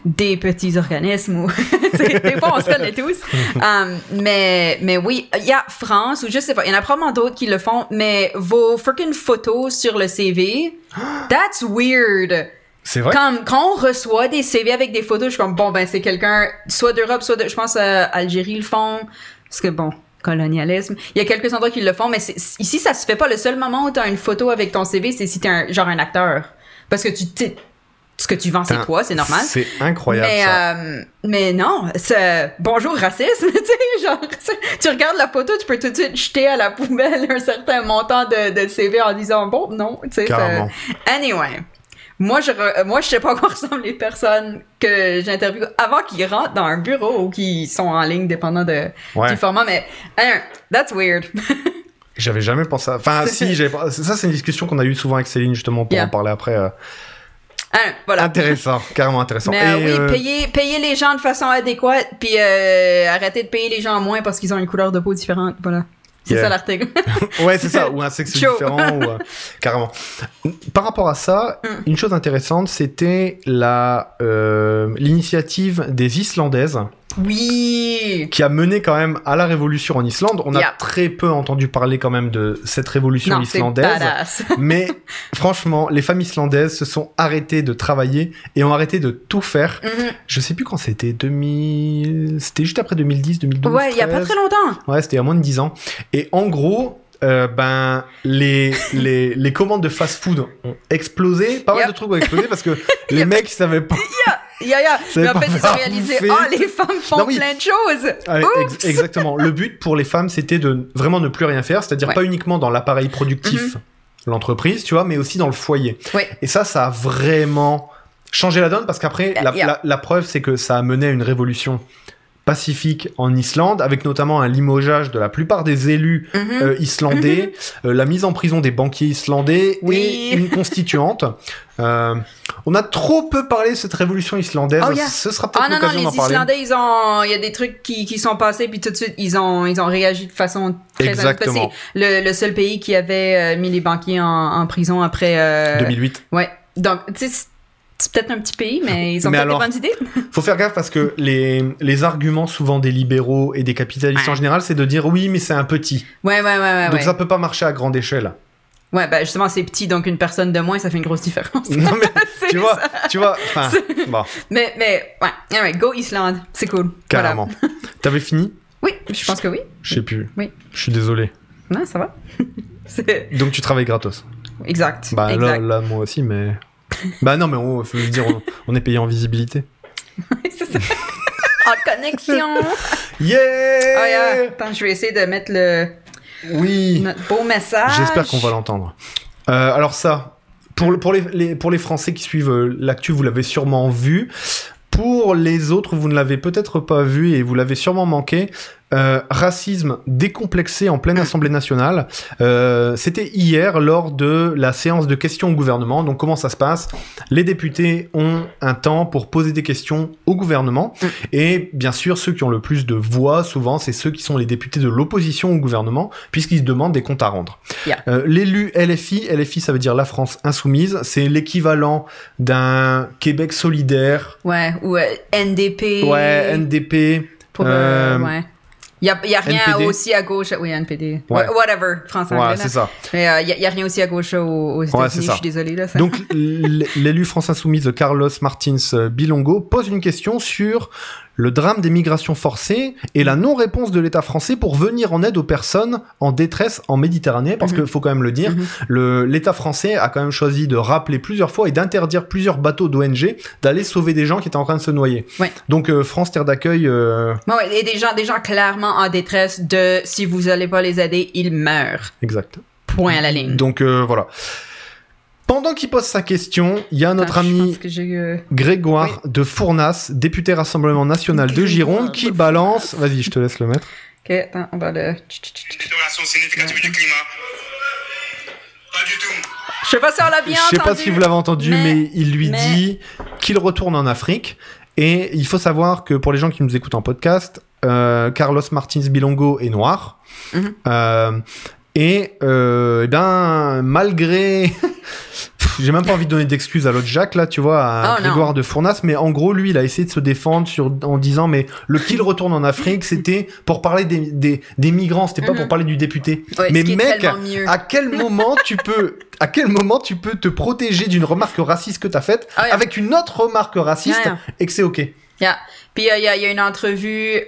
des petits organismes ou des fois on se connaît tous. Mais oui, il y a France ou je sais pas, il y en a probablement d'autres qui le font, mais vos freaking photos sur le CV, that's weird. C'est vrai. Quand on reçoit des CV avec des photos, je suis comme, bon, ben, c'est quelqu'un, soit d'Europe, soit de, je pense, Algérie le font, parce que bon, colonialisme. Il y a quelques endroits qui le font, mais ici, ça se fait pas. Le seul moment où t'as une photo avec ton CV, c'est si t'es un acteur. Parce que ce que tu vends, c'est toi, c'est normal. C'est incroyable, ça. Mais non, bonjour racisme, tu sais, genre, tu regardes la photo, tu peux tout de suite jeter à la poubelle un certain montant de CV en disant, bon, non, tu sais. Carrément. Anyway. Moi, je sais pas à quoi ressemblent les personnes que j'interviewe avant qu'ils rentrent dans un bureau ou qui sont en ligne, dépendant du format, mais that's weird. J'avais jamais pensé à... Enfin, si, ça, c'est une discussion qu'on a eue souvent avec Céline, justement, pour en parler après. Voilà. Intéressant, carrément intéressant. Mais payer les gens de façon adéquate, puis arrêter de payer les gens moins parce qu'ils ont une couleur de peau différente, voilà. C'est ça l'article. Ouais, c'est ça, ou un sexe différent, ou carrément. Par rapport à ça, une chose intéressante, c'était l'initiative des Islandaises. Oui. Qui a mené quand même à la révolution en Islande. On a très peu entendu parler quand même de cette révolution islandaise. C'est badass. Mais franchement, les femmes islandaises se sont arrêtées de travailler et ont arrêté de tout faire. Je sais plus quand c'était, c'était juste après 2010, 2012. Ouais, il y a pas très longtemps. Ouais, c'était il y a moins de 10 ans. Et en gros, les commandes de fast-food ont explosé. Pas mal de trucs ont explosé parce que les mecs, ils savaient pas. Mais en fait, ils ont réalisé, les femmes font plein de choses. Allez, exactement. Le but pour les femmes, c'était de vraiment ne plus rien faire, c'est-à-dire pas uniquement dans l'appareil productif, l'entreprise, tu vois, mais aussi dans le foyer. Et ça a vraiment changé la donne parce qu'après, la preuve, c'est que ça a mené à une révolution pacifique en Islande, avec notamment un limogeage de la plupart des élus islandais, la mise en prison des banquiers islandais et une constituante. On a trop peu parlé de cette révolution islandaise. Ce sera peut-être l'occasion d'en parler. Les Islandais, il y a des trucs qui sont passés, puis tout de suite, ils ont réagi de façon très... Exactement. C'est le seul pays qui avait mis les banquiers en prison après... 2008. Ouais. Donc, tu sais... C'est peut-être un petit pays, mais ils ont peut-être des bonnes idées. Faut faire gaffe parce que les arguments souvent des libéraux et des capitalistes en général, c'est de dire oui, mais c'est un petit. Ouais. Donc ça peut pas marcher à grande échelle. Ouais, justement, c'est petit, donc une personne de moins, ça fait une grosse différence. Non, mais tu vois, enfin, bon. Mais, ouais, go Islande, c'est cool. Carrément. Voilà. T'avais fini? Oui, je pense que oui. Je sais plus. Oui. Je suis désolé. Non, ça va. Donc tu travailles gratos. Exact. Là, moi aussi, mais... non, mais faut dire, on est payé en visibilité. Oui, c'est ça. En connexion. Yeah! Attends, je vais essayer de mettre notre beau message. J'espère qu'on va l'entendre. Alors ça, pour les Français qui suivent l'actu, vous l'avez sûrement vu. Pour les autres, vous ne l'avez peut-être pas vu et vous l'avez sûrement manqué. Racisme décomplexé en pleine Assemblée nationale. C'était hier lors de la séance de questions au gouvernement. Donc comment ça se passe? Les députés ont un temps pour poser des questions au gouvernement. Et bien sûr, ceux qui ont le plus de voix, souvent, c'est ceux qui sont les députés de l'opposition au gouvernement, puisqu'ils demandent des comptes à rendre. L'élu LFI, ça veut dire la France insoumise. C'est l'équivalent d'un Québec solidaire. Ouais, ou NDP. Ouais, NDP. Ouais. Il y a rien NPD. Aussi à gauche. Oui, NPD. Whatever, français-anglais. Ouais, c'est ça. Mais il y a rien aussi à gauche aux États-Unis, je suis désolée. Là, ça. Donc, l'élu France Insoumise Carlos Martins Bilongo pose une question sur le drame des migrations forcées et la non-réponse de l'État français pour venir en aide aux personnes en détresse en Méditerranée, parce qu'il faut quand même le dire, l'État français a quand même choisi de rappeler plusieurs fois et d'interdire plusieurs bateaux d'ONG d'aller sauver des gens qui étaient en train de se noyer. Donc France Terre d'Accueil... et des gens clairement en détresse de si vous n'allez pas les aider, ils meurent. Exact. Point à la ligne. Donc voilà. Pendant qu'il pose sa question, il y a notre ami Grégoire de Fournas, député Rassemblement National de Gironde, qui balance... Vas-y, je te laisse le mettre. Ok, attends, on va le... Détérioration significative du climat. Pas du tout. Je sais pas si on l'a bien entendu. Je sais pas si vous l'avez entendu, mais il lui dit qu'il retourne en Afrique. Et il faut savoir que pour les gens qui nous écoutent en podcast, Carlos Martins Bilongo est noir. Malgré... J'ai même pas envie de donner d'excuses à l'autre Jacques, là, tu vois, à Grégoire de Fournas, mais en gros, lui, il a essayé de se défendre en disant, mais qu'il retourne en Afrique, c'était pour parler des migrants, c'était pas pour parler du député. Mais mec, à quel moment tu peux te protéger d'une remarque raciste que t'as faite avec une autre remarque raciste et que c'est ok? Puis il y a une entrevue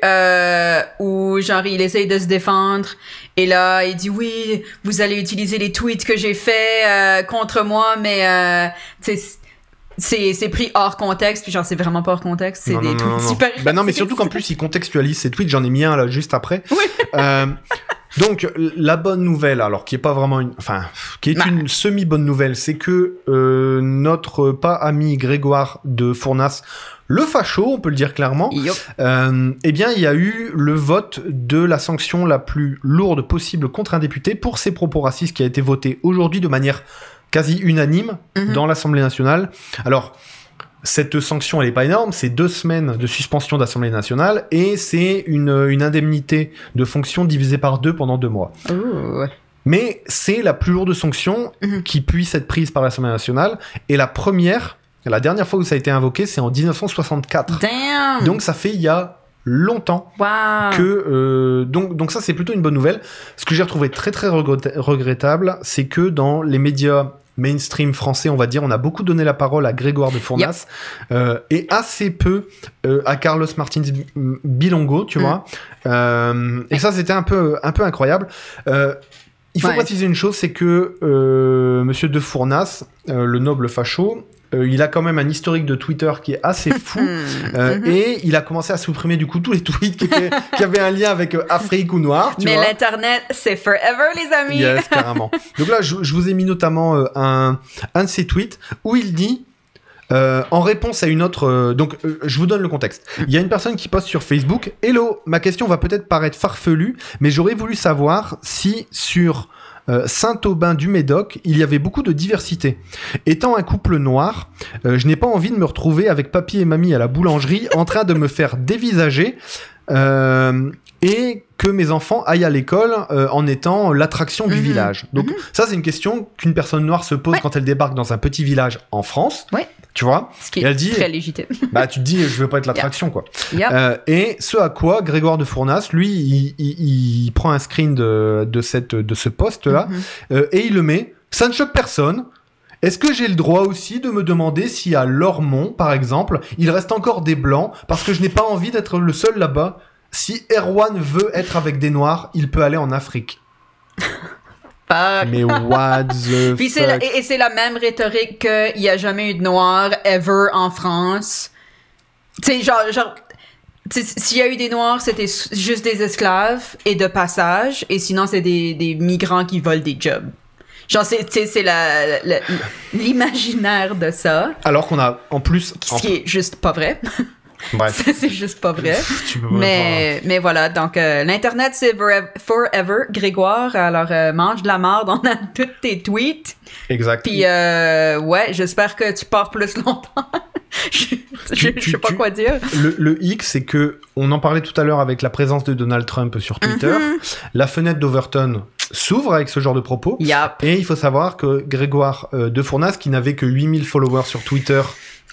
où genre il essaye de se défendre et là il dit oui, vous allez utiliser les tweets que j'ai fait contre moi, mais c'est pris hors contexte, puis genre c'est vraiment pas hors contexte, c'est des tweets super racistes. Non, mais surtout qu'en plus il contextualise ses tweets, j'en ai mis un là juste après. Donc la bonne nouvelle, alors qui est pas vraiment une semi-bonne nouvelle, c'est que notre pas ami Grégoire de Fournas, le facho, on peut le dire clairement, eh bien, il y a eu le vote de la sanction la plus lourde possible contre un député pour ses propos racistes qui a été voté aujourd'hui de manière quasi unanime dans l'Assemblée nationale. Alors, cette sanction, elle est pas énorme, c'est 2 semaines de suspension d'Assemblée nationale et c'est une indemnité de fonction divisée par 2 pendant 2 mois. Ouh. Mais c'est la plus lourde sanction qui puisse être prise par l'Assemblée nationale. Et la dernière fois où ça a été invoqué, c'est en 1964. Damn! Donc ça fait il y a longtemps que... donc ça, c'est plutôt une bonne nouvelle. Ce que j'ai retrouvé très très regrettable, c'est que dans les médias mainstream français, on va dire, on a beaucoup donné la parole à Grégoire de Fournas et assez peu à Carlos Martins Bilongo, tu vois. Et ça, c'était un peu incroyable. Il faut préciser une chose, c'est que Monsieur de Fournas, le noble facho, il a quand même un historique de Twitter qui est assez fou et il a commencé à supprimer du coup tous les tweets qui avaient un lien avec Afrique ou Noir. Mais l'Internet, c'est forever, les amis! Yes, carrément. Donc là, je vous ai mis notamment un de ses tweets où il dit... en réponse à une autre... je vous donne le contexte. Il y a une personne qui poste sur Facebook « Hello, ma question va peut-être paraître farfelue, mais j'aurais voulu savoir si sur Saint-Aubin-du-Médoc, il y avait beaucoup de diversité. Étant un couple noir, je n'ai pas envie de me retrouver avec papy et mamie à la boulangerie en train de me faire dévisager et que mes enfants aillent à l'école en étant l'attraction du village. » Donc ça, c'est une question qu'une personne noire se pose quand elle débarque dans un petit village en France. Ouais. Tu vois, ce qui est très légitime. Bah, tu te dis, je veux pas être l'attraction, quoi. Et ce à quoi Grégoire de Fournas, lui, il prend un screen de ce post-là et il le met. Ça ne choque personne. Est-ce que j'ai le droit aussi de me demander si à Lormont, par exemple, il reste encore des blancs parce que je n'ai pas envie d'être le seul là-bas. Si Erwan veut être avec des noirs, il peut aller en Afrique. Mais what the Puis fuck? c'est la même rhétorique qu'il n'y a jamais eu de noirs ever en France. Tu sais, genre s'il y a eu des noirs, c'était juste des esclaves et de passage, et sinon c'est des migrants qui volent des jobs. Genre, c'est l'imaginaire de ça. Alors qu'on a en plus... Ce qui est juste pas vrai. Bref. C'est juste pas vrai. Mais voilà, donc l'Internet, c'est forever, Grégoire. Alors, mange de la marde, on a tous tes tweets. Exact. Puis, j'espère que tu pars plus longtemps. Je sais pas quoi dire. Le hic, c'est que, on en parlait tout à l'heure avec la présence de Donald Trump sur Twitter. La fenêtre d'Overton s'ouvre avec ce genre de propos. Et il faut savoir que Grégoire de Fournas, qui n'avait que 8000 followers sur Twitter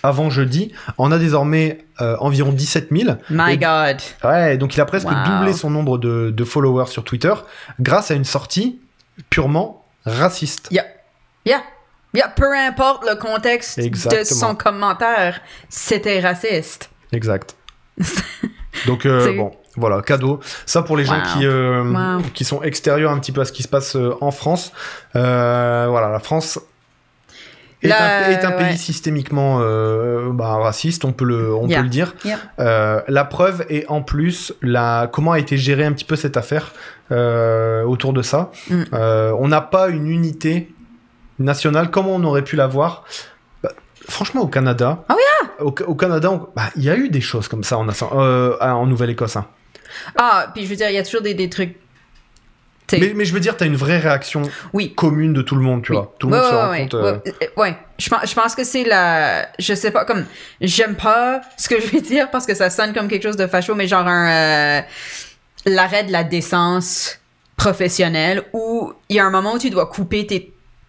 avant jeudi, en a désormais environ 17 000. My God. Ouais, donc il a presque doublé son nombre de followers sur Twitter grâce à une sortie purement raciste. Peu importe le contexte de son commentaire, c'était raciste. Exact. Donc, bon, voilà, cadeau. Ça, pour les gens qui sont extérieurs un petit peu à ce qui se passe en France. Voilà, la France... est un pays systémiquement raciste, on peut le dire. La preuve est en plus comment a été gérée un petit peu cette affaire autour de ça. On n'a pas une unité nationale comme on aurait pu l'avoir. Franchement, au Canada, au Canada, il y a eu des choses comme ça en Nouvelle-Écosse. Hein. Puis je veux dire, il y a toujours des trucs. Mais je veux dire, t'as une vraie réaction commune de tout le monde, tu vois. Tout le monde se rend compte. Je pense que c'est je sais pas, comme... J'aime pas ce que je vais dire parce que ça sonne comme quelque chose de facho, mais genre l'arrêt de la décence professionnelle où il y a un moment où tu dois couper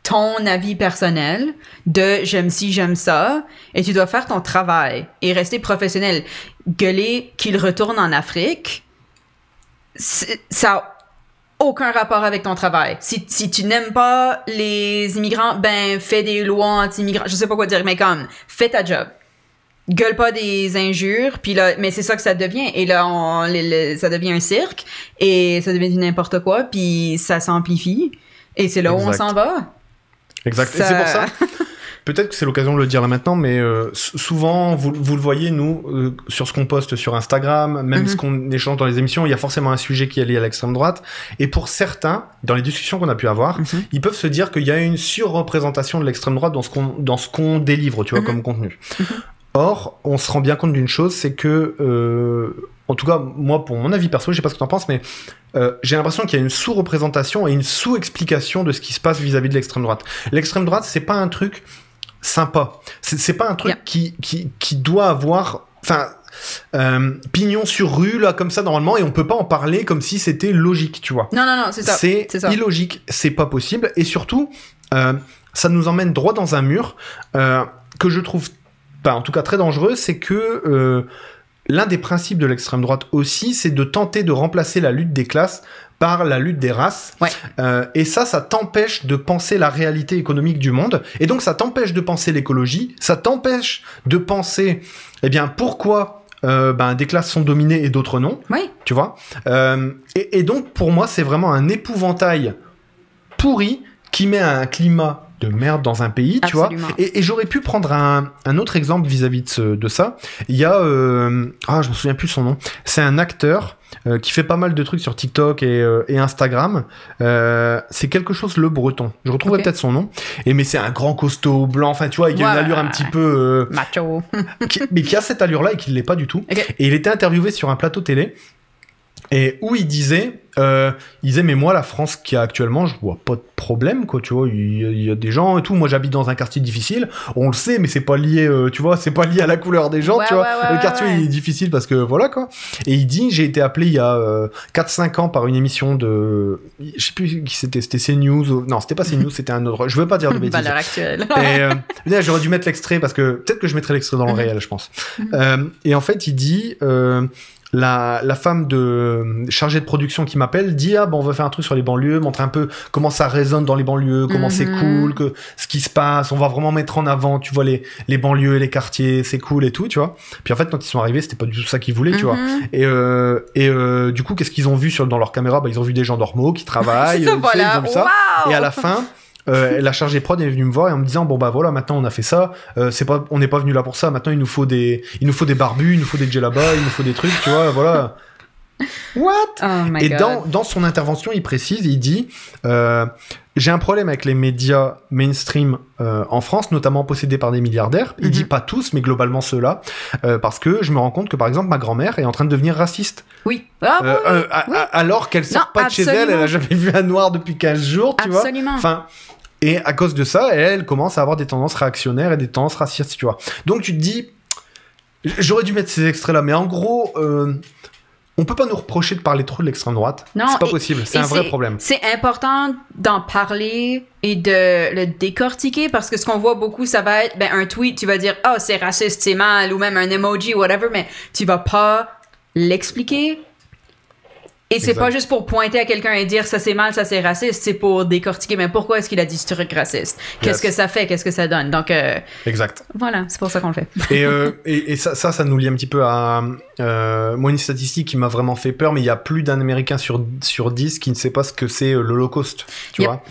ton avis personnel de j'aime ci, j'aime ça, et tu dois faire ton travail et rester professionnel. Gueuler qu'il retourne en Afrique, ça aucun rapport avec ton travail. Si tu n'aimes pas les immigrants, fais des lois anti-immigrants. Je sais pas quoi dire, mais comme, fais ta job. Gueule pas des injures, puis là, mais c'est ça que ça devient. Et là, ça devient un cirque, et ça devient du n'importe quoi, puis ça s'amplifie. Et c'est là où on s'en va. Exact. Et c'est pour ça... Peut-être que c'est l'occasion de le dire là maintenant, mais souvent, vous le voyez, nous, sur ce qu'on poste sur Instagram, même ce qu'on échange dans les émissions, il y a forcément un sujet qui est lié à l'extrême droite. Et pour certains, dans les discussions qu'on a pu avoir, ils peuvent se dire qu'il y a une surreprésentation de l'extrême droite dans ce qu'on délivre, tu vois, comme contenu. Or, on se rend bien compte d'une chose, c'est que, en tout cas, moi, pour mon avis perso, je sais pas ce que t'en penses, mais j'ai l'impression qu'il y a une sous-représentation et une sous-explication de ce qui se passe vis-à-vis de l'extrême droite. L'extrême droite, c'est pas un truc sympa. C'est pas un truc qui doit avoir, pignon sur rue là comme ça normalement, et on peut pas en parler comme si c'était logique, tu vois. Non, c'est ça. C'est illogique, c'est pas possible, et surtout ça nous emmène droit dans un mur que je trouve, en tout cas très dangereux. C'est que l'un des principes de l'extrême droite aussi, c'est de tenter de remplacer la lutte des classes par la lutte des races. Et ça t'empêche de penser la réalité économique du monde, et donc ça t'empêche de penser l'écologie, ça t'empêche de penser pourquoi des classes sont dominées et d'autres non, tu vois. Et donc pour moi c'est vraiment un épouvantail pourri qui met un climat de merde dans un pays, tu vois. Et j'aurais pu prendre un autre exemple vis-à-vis de ça. Il y a je me souviens plus son nom, c'est un acteur qui fait pas mal de trucs sur TikTok et Instagram. C'est quelque chose Le Breton. Je retrouverai peut-être son nom. Mais c'est un grand costaud blanc. Enfin, tu vois, il a une allure un petit peu macho. mais qui a cette allure-là et qui ne l'est pas du tout. Et il était interviewé sur un plateau télé. Et où il disait, mais moi, la France qu'il y a actuellement, je vois pas de problème, quoi, tu vois, il y a des gens et tout. Moi, j'habite dans un quartier difficile, on le sait, mais c'est pas lié, tu vois, c'est pas lié à la couleur des gens, tu vois. Le quartier, il est difficile parce que, voilà, quoi. Et il dit, j'ai été appelé il y a 4-5 ans par une émission de, je sais plus qui c'était CNews, non, c'était pas CNews, c'était un autre, je veux pas dire de bêtises. Valeur actuelle. Et j'aurais dû mettre l'extrait parce que, peut-être que je mettrai l'extrait dans le réel, je pense. Et en fait, il dit, la femme chargée de production qui m'appelle dit on va faire un truc sur les banlieues, montrer un peu comment ça résonne dans les banlieues, comment c'est cool, que ce qui se passe, on va vraiment mettre en avant, tu vois, les banlieues et les quartiers, c'est cool et tout, tu vois. Puis en fait quand ils sont arrivés, c'était pas du tout ça qu'ils voulaient, tu vois. Et du coup qu'est-ce qu'ils ont vu dans leur caméra, ils ont vu des gens normaux qui travaillent, ils ont vu ça. Et à la fin la chargée prod est venue me voir et en me disant voilà, maintenant on a fait ça, on n'est pas venu là pour ça, maintenant il nous faut des barbus, il nous faut des djellabas, il nous faut des trucs, tu vois, voilà. What? Et dans son intervention il précise, il dit j'ai un problème avec les médias mainstream en France, notamment possédés par des milliardaires. Il dit pas tous, mais globalement ceux-là, parce que je me rends compte que par exemple ma grand-mère est en train de devenir raciste. Oui. Alors qu'elle sort pas de chez elle a jamais vu un noir depuis 15 jours, tu vois. Enfin, et à cause de ça, elle commence à avoir des tendances réactionnaires et des tendances racistes, tu vois. Donc tu te dis, j'aurais dû mettre ces extraits-là, mais en gros, on peut pas nous reprocher de parler trop de l'extrême droite. Non, c'est pas possible, c'est un vrai problème. C'est important d'en parler et de le décortiquer, parce que ce qu'on voit beaucoup, ça va être un tweet, tu vas dire « Oh, c'est raciste, c'est mal », ou même un emoji, whatever, mais tu vas pas l'expliquer. Et c'est pas juste pour pointer à quelqu'un et dire ça c'est mal, ça c'est raciste, c'est pour décortiquer, mais pourquoi est-ce qu'il a dit ce truc raciste? Qu'est-ce que ça fait? Qu'est-ce que ça donne? Donc, exact. Voilà, c'est pour ça qu'on le fait. Et ça nous lie un petit peu à moi, une statistique qui m'a vraiment fait peur, mais il y a plus d'un Américain sur 10 qui ne sait pas ce que c'est l'Holocauste, tu vois?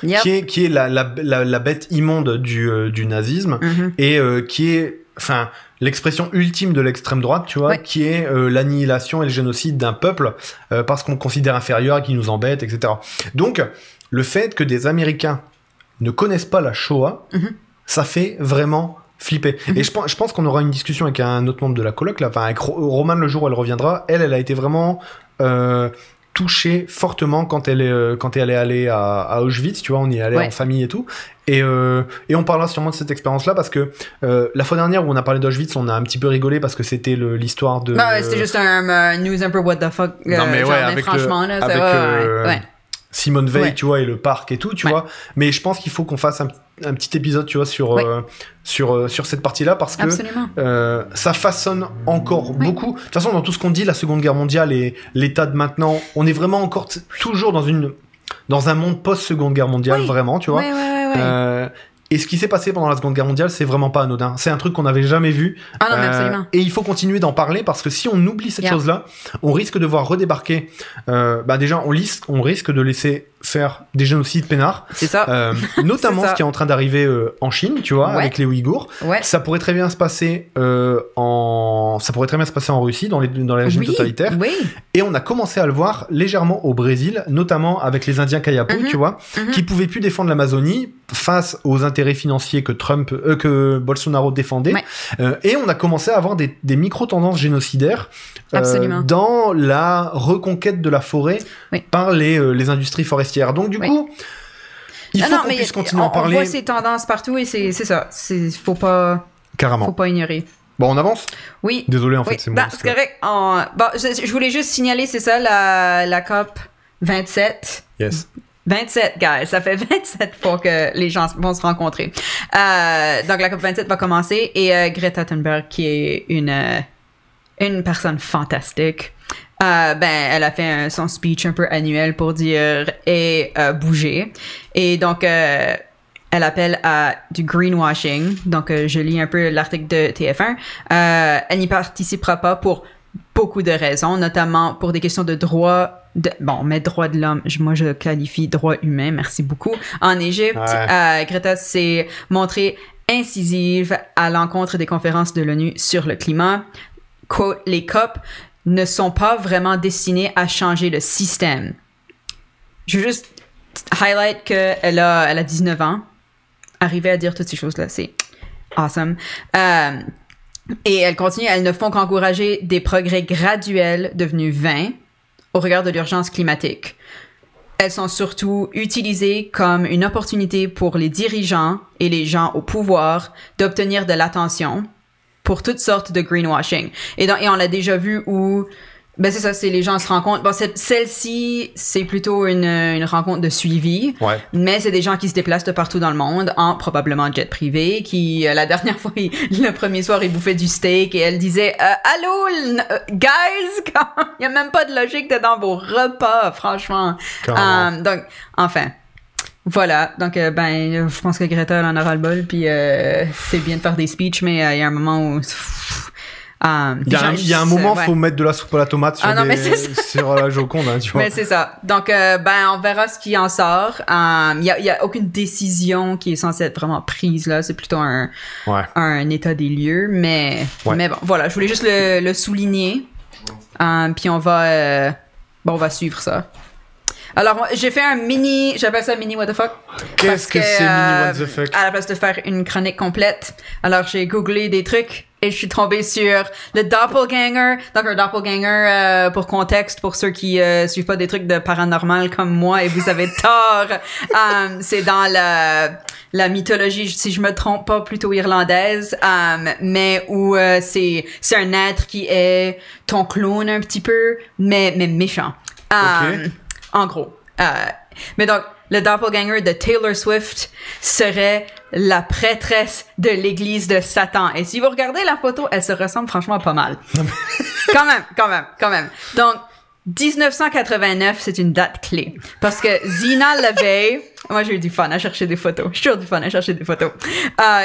Qui est la bête immonde du nazisme, et qui est, l'expression ultime de l'extrême droite, tu vois, qui est l'annihilation et le génocide d'un peuple parce qu'on le considère inférieur, qui nous embête, etc. Donc, le fait que des Américains ne connaissent pas la Shoah, ça fait vraiment flipper. Et je pense qu'on aura une discussion avec un autre membre de la coloc, là, avec Romane le jour où elle reviendra. Elle a été vraiment touchée fortement quand elle est allée à Auschwitz, tu vois, on y est allé en famille et tout. Et on parlera sûrement de cette expérience-là, parce que la fois dernière où on a parlé d'Auschwitz, on a un petit peu rigolé parce que c'était l'histoire de... c'était juste un news un peu what the fuck. Non mais mais franchement, là, ça Simone Veil, tu vois, et le parc et tout, tu vois. Mais je pense qu'il faut qu'on fasse un petit épisode, tu vois, sur cette partie-là, parce que ça façonne encore beaucoup. De toute façon, dans tout ce qu'on dit, la Seconde Guerre mondiale et l'état de maintenant, on est vraiment encore toujours dans un monde post-Seconde Guerre mondiale, vraiment, tu vois. Et ce qui s'est passé pendant la Seconde Guerre mondiale, c'est vraiment pas anodin. C'est un truc qu'on n'avait jamais vu. Ah non, mais absolument. Et il faut continuer d'en parler, parce que si on oublie cette chose-là, on risque de voir redébarquer. Déjà, on risque de laisser faire des génocides peinards. C'est ça. Notamment ce qui est en train d'arriver en Chine, tu vois, avec les Ouïghours. Ça pourrait très bien se passer en Russie, dans les régimes totalitaires. Et on a commencé à le voir légèrement au Brésil, notamment avec les Indiens Kayapo, tu vois, qui pouvaient plus défendre l'Amazonie face aux intérêts financiers que Bolsonaro défendait. Et on a commencé à avoir des micro-tendances génocidaires dans la reconquête de la forêt par les industries forestières. Donc du coup, Il faut qu'on puisse continuer à en parler. On voit ces tendances partout et c'est ça. Faut pas ignorer. Bon, on avance? Oui. Désolé, en fait, c'est moi. C'est correct. Bon, je voulais juste signaler, c'est ça, la COP 27. Yes. 27, guys. Ça fait 27 fois que les gens vont se rencontrer. Donc, la COP 27 va commencer et Greta Thunberg, qui est une personne fantastique, elle a fait son speech un peu annuel pour dire et bouger. Et donc, elle appelle à du greenwashing. Donc, je lis un peu l'article de TF1. Elle n'y participera pas pour beaucoup de raisons, notamment pour des questions de droits de l'homme, moi je qualifie droit humain, merci beaucoup. En Égypte, Greta s'est montrée incisive à l'encontre des conférences de l'ONU sur le climat. Quote, les COP ne sont pas vraiment destinés à changer le système. Je veux juste highlight qu'elle a 19 ans. Arriver à dire toutes ces choses-là, c'est awesome. Et elle continue, elles ne font qu'encourager des progrès graduels devenus vains au regard de l'urgence climatique. Elles sont surtout utilisées comme une opportunité pour les dirigeants et les gens au pouvoir d'obtenir de l'attention pour toutes sortes de greenwashing. Et on l'a déjà vu où, c'est ça, c'est les gens se rencontrent. Bon, celle-ci, c'est plutôt une rencontre de suivi. Ouais. Mais c'est des gens qui se déplacent de partout dans le monde en probablement jet privé, qui, la dernière fois, le premier soir, ils bouffaient du steak et elle disait, allô, guys, il y a même pas de logique dans vos repas, franchement. Donc, enfin. Voilà, donc je pense que Greta en aura le bol, puis c'est bien de faire des speeches, mais il y a un moment où... il y a un moment, faut mettre de la soupe à la tomate sur la Joconde, hein, tu vois. Mais c'est ça. Donc, on verra ce qui en sort. Il y a aucune décision qui est censée être vraiment prise, là. C'est plutôt un état des lieux. Mais bon, voilà. Je voulais juste le souligner. Puis on va suivre ça. Alors, j'ai fait j'appelle ça mini what the fuck. Qu'est-ce que c'est mini what the fuck? À la place de faire une chronique complète. Alors, j'ai googlé des trucs et je suis tombée sur le doppelganger. Donc, un doppelganger, pour contexte, pour ceux qui suivent pas des trucs de paranormal comme moi, et vous avez tort. C'est dans la mythologie, si je me trompe pas, plutôt irlandaise, mais où c'est un être qui est ton clone un petit peu, mais méchant. Okay. En gros. Mais donc, le doppelganger de Taylor Swift serait la prêtresse de l'église de Satan. Et si vous regardez la photo, elle se ressemble franchement pas mal. Quand même. Donc, 1989, c'est une date clé. Parce que Zina LeVay, moi j'ai eu du fun à chercher des photos. J'ai toujours du fun à chercher des photos.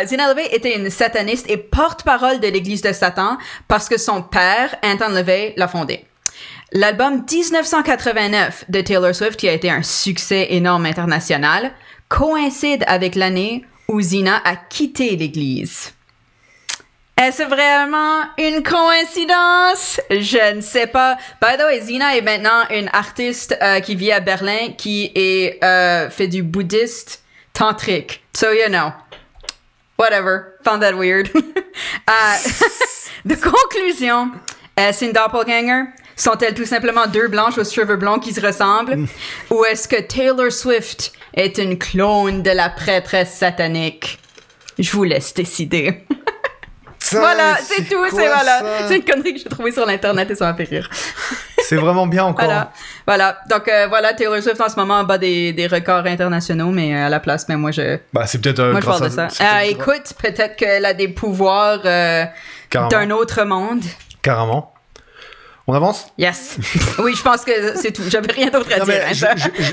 Zina LeVay était une sataniste et porte-parole de l'église de Satan parce que son père, Anton LaVey, l'a fondée. L'album 1989 de Taylor Swift, qui a été un succès énorme international, coïncide avec l'année où Zina a quitté l'église. Est-ce vraiment une coïncidence? Je ne sais pas. By the way, Zina est maintenant une artiste qui vit à Berlin, qui fait du bouddhiste tantrique. So, you know. Whatever. Found that weird. De conclusion, c'est une doppelganger? Sont-elles tout simplement deux blanches aux cheveux blonds qui se ressemblent? Ou est-ce que Taylor Swift est une clone de la prêtresse satanique? Je vous laisse décider. Voilà, c'est tout, c'est une connerie que j'ai trouvée sur l'internet et ça m'a fait rire. C'est vraiment bien encore. Voilà. Donc Taylor Swift en ce moment bat des records internationaux, mais à la place, mais moi je... c'est peut-être moi je parle de ça. Écoute, peut-être qu'elle a des pouvoirs d'un autre monde. Carrément. On avance? Yes. Oui, je pense que c'est tout. J'avais rien d'autre à dire.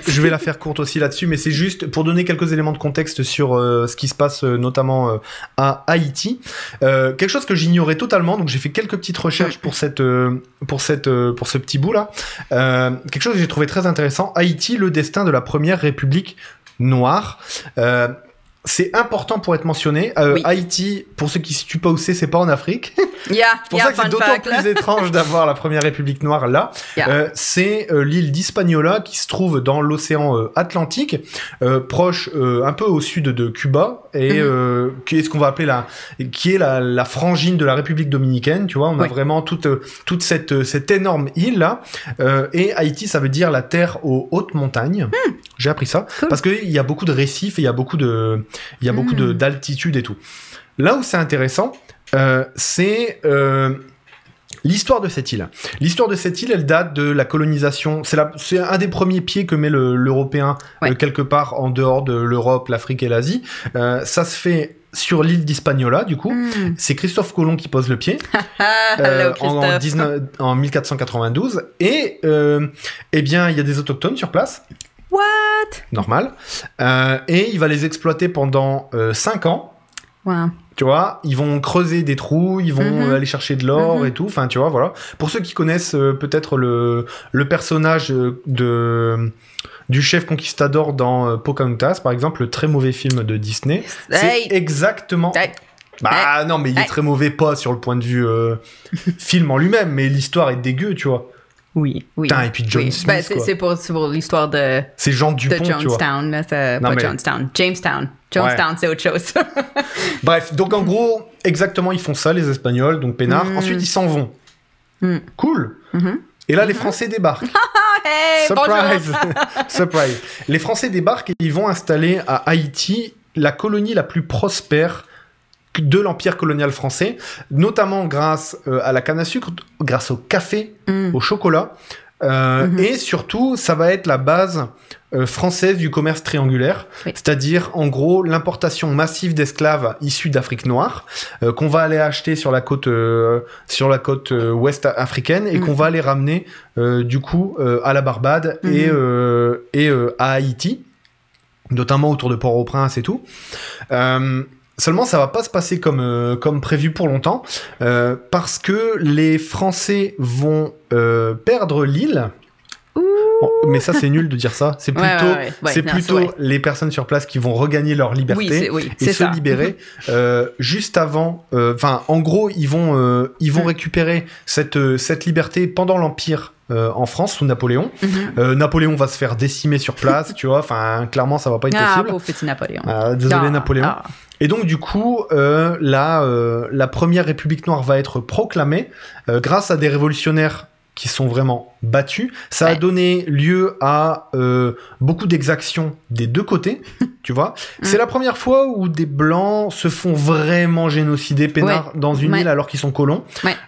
Je vais la faire courte aussi là-dessus, mais c'est juste pour donner quelques éléments de contexte sur ce qui se passe notamment à Haïti. Quelque chose que j'ignorais totalement, donc j'ai fait quelques petites recherches pour ce petit bout là. Quelque chose que j'ai trouvé très intéressant. Haïti, le destin de la première république noire. C'est important pour être mentionné. Oui. Haïti, pour ceux qui ne situent pas où c'est pas en Afrique. C'est pour ça que c'est d'autant plus étrange d'avoir la première république noire là. C'est l'île d'Hispaniola qui se trouve dans l'océan Atlantique, proche un peu au sud de Cuba, et qui est ce qu'on va appeler la frangine de la République dominicaine. Tu vois, on a vraiment toute cette énorme île là. Et Haïti, ça veut dire la terre aux hautes montagnes. J'ai appris ça. Cool. Parce qu'il y a beaucoup de récifs et il y a beaucoup d'altitude et tout. Là où c'est intéressant, c'est l'histoire de cette île. L'histoire de cette île, elle date de la colonisation. C'est un des premiers pieds que met l'Européen quelque part en dehors de l'Europe, l'Afrique et l'Asie. Ça se fait sur l'île d'Hispaniola, du coup. C'est Christophe Colomb qui pose le pied en 1492. Et eh bien, il y a des autochtones sur place. What? Normal. Et il va les exploiter pendant 5 ans. Wow. Tu vois, ils vont creuser des trous, ils vont aller chercher de l'or et tout. Enfin, tu vois, voilà. Pour ceux qui connaissent peut-être le personnage du chef conquistador dans Pocahontas, par exemple, le très mauvais film de Disney, c'est exactement... Bah non, mais il est très mauvais, pas sur le point de vue film en lui-même, mais l'histoire est dégueu, tu vois. Oui. Putain, et puis John Smith, ben, c'est pour l'histoire de... C'est Jean Dupont, tu vois. Jonestown, là, pas Jonestown. Jamestown. Jonestown, c'est autre chose. Bref, donc en gros, exactement, ils font ça, les Espagnols, donc peinards. Ensuite, ils s'en vont. Cool. Et là, les Français débarquent. Hey, surprise. Surprise. Les Français débarquent et ils vont installer à Haïti la colonie la plus prospère de l'empire colonial français, notamment grâce à la canne à sucre, grâce au café, au chocolat, et surtout, ça va être la base française du commerce triangulaire, c'est-à-dire, en gros, l'importation massive d'esclaves issus d'Afrique noire, qu'on va aller acheter sur la côte ouest africaine, et qu'on va aller ramener, du coup, à la Barbade et à Haïti, notamment autour de Port-au-Prince et tout. Seulement, ça va pas se passer comme prévu pour longtemps, parce que les Français vont perdre l'île. Bon, mais ça, c'est nul de dire ça. C'est plutôt les personnes sur place qui vont regagner leur liberté et se libérer juste avant. Enfin, en gros, ils vont récupérer cette liberté pendant l'Empire en France sous Napoléon. Napoléon va se faire décimer sur place, tu vois. Enfin, clairement, ça va pas être possible. Pauvre petit Napoléon. Désolé, Napoléon. Et donc, du coup, la première République noire va être proclamée grâce à des révolutionnaires qui sont vraiment battus. Ça a donné lieu à beaucoup d'exactions des deux côtés, tu vois. C'est la première fois où des Blancs se font vraiment génocider peinards dans une île alors qu'ils sont colons.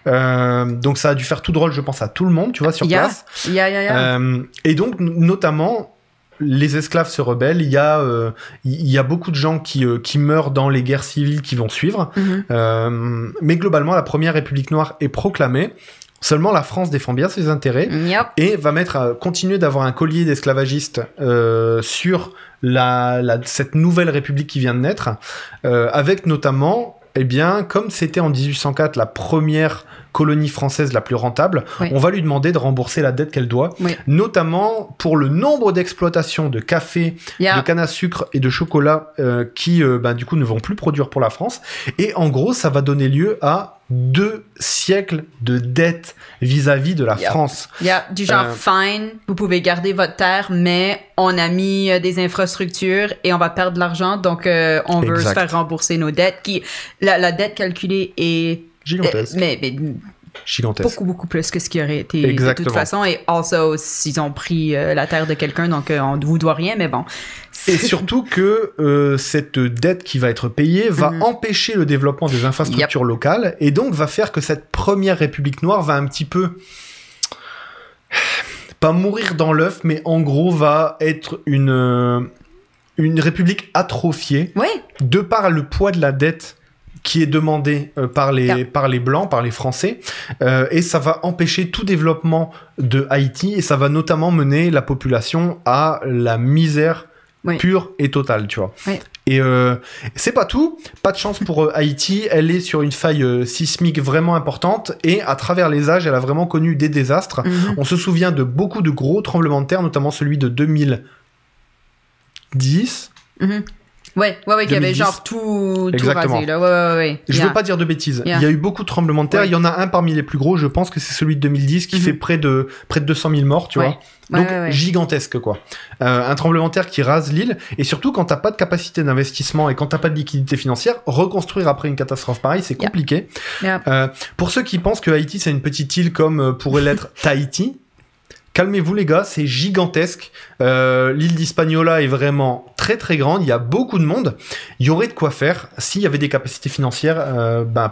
Donc ça a dû faire tout drôle, je pense, à tout le monde, tu vois, sur place. Et donc, notamment... les esclaves se rebellent, il y a beaucoup de gens qui meurent dans les guerres civiles qui vont suivre, mais globalement la première République noire est proclamée. Seulement la France défend bien ses intérêts et va continuer d'avoir un collier d'esclavagistes sur cette nouvelle République qui vient de naître, avec notamment, eh bien, comme c'était en 1804 la première colonie française la plus rentable, on va lui demander de rembourser la dette qu'elle doit, notamment pour le nombre d'exploitations de café, de canne à sucre et de chocolat qui, du coup, ne vont plus produire pour la France. Et en gros, ça va donner lieu à 2 siècles de dette vis-à-vis de la France. Du genre, fine, vous pouvez garder votre terre, mais on a mis des infrastructures et on va perdre de l'argent, donc on veut se faire rembourser nos dettes. La dette calculée est... gigantesque. Mais gigantesque. Beaucoup plus que ce qui aurait été de toute façon. Et also, s'ils ont pris la terre de quelqu'un, donc on ne vous doit rien, mais bon. Et surtout que cette dette qui va être payée va empêcher le développement des infrastructures locales, et donc va faire que cette première République noire va un petit peu... pas mourir dans l'œuf, mais en gros va être une république atrophiée de par le poids de la dette qui est demandé par les Blancs, par les Français, et ça va empêcher tout développement de Haïti, et ça va notamment mener la population à la misère pure et totale, tu vois. Et c'est pas tout, pas de chance pour Haïti, elle est sur une faille sismique vraiment importante, et à travers les âges, elle a vraiment connu des désastres. On se souvient de beaucoup de gros tremblements de terre, notamment celui de 2010. Qui avait genre tout rasé, là. Je veux pas dire de bêtises. Il y a eu beaucoup de tremblements de terre. Il y en a un parmi les plus gros, je pense que c'est celui de 2010 qui fait près de 200 000 morts, tu vois. Donc, gigantesque, quoi. Un tremblement de terre qui rase l'île. Et surtout, quand t'as pas de capacité d'investissement et quand t'as pas de liquidité financière, reconstruire après une catastrophe pareille, c'est compliqué. Pour ceux qui pensent que Haïti, c'est une petite île comme pourrait l'être Tahiti, calmez-vous les gars, c'est gigantesque. L'île d'Hispaniola est vraiment très très grande, il y a beaucoup de monde. Il y aurait de quoi faire s'il y avait des capacités financières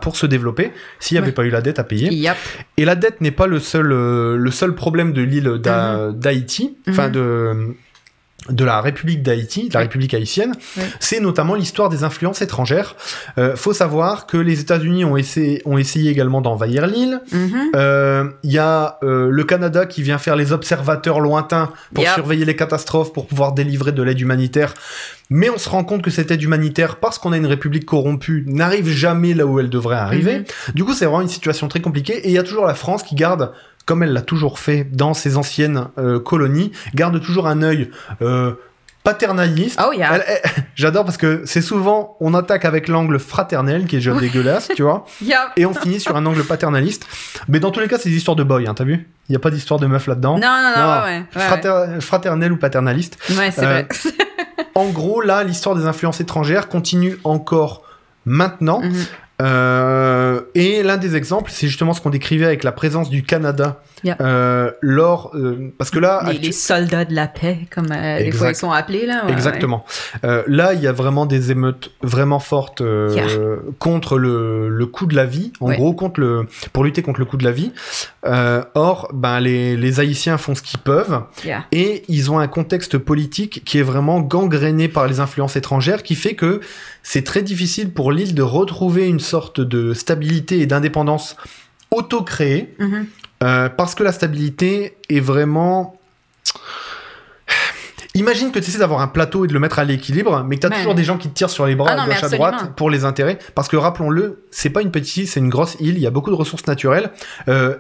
pour se développer, s'il n'y avait pas eu la dette à payer. Yep. Et la dette n'est pas le seul problème de l'île d'Haïti, enfin de la République d'Haïti, de la République haïtienne, c'est notamment l'histoire des influences étrangères. Faut savoir que les États-Unis ont essayé également d'envahir l'île. Y a le Canada qui vient faire les observateurs lointains pour surveiller les catastrophes, pour pouvoir délivrer de l'aide humanitaire. Mais on se rend compte que cette aide humanitaire, parce qu'on a une république corrompue, n'arrive jamais là où elle devrait arriver. Du coup, c'est vraiment une situation très compliquée. Et il y a toujours la France qui garde, comme elle l'a toujours fait dans ses anciennes colonies, garde toujours un œil paternaliste. Oh yeah. J'adore parce que c'est souvent, on attaque avec l'angle fraternel, qui est déjà dégueulasse, tu vois, et on finit sur un angle paternaliste. Mais dans tous les cas, c'est des histoires de boy, hein, t'as vu ? Il n'y a pas d'histoire de meuf là-dedans. Non. Fraternel ou paternaliste. Ouais, c'est vrai. En gros, là, l'histoire des influences étrangères continue encore maintenant. Et l'un des exemples, c'est justement ce qu'on décrivait avec la présence du Canada parce que là... Les soldats de la paix, comme des fois ils sont appelés, là. Exactement. Là, il y a vraiment des émeutes vraiment fortes contre le coût de la vie, en gros, pour lutter contre le coût de la vie. Or, les Haïtiens font ce qu'ils peuvent, et ils ont un contexte politique qui est vraiment gangréné par les influences étrangères, qui fait que c'est très difficile pour l'île de retrouver une sorte de stabilité et d'indépendance auto-créée, parce que la stabilité est vraiment... Imagine que tu essaies d'avoir un plateau et de le mettre à l'équilibre, mais que tu as toujours des gens qui te tirent sur les bras à gauche à droite pour les intérêts. Parce que rappelons-le, c'est pas une petite île, c'est une grosse île, il y a beaucoup de ressources naturelles.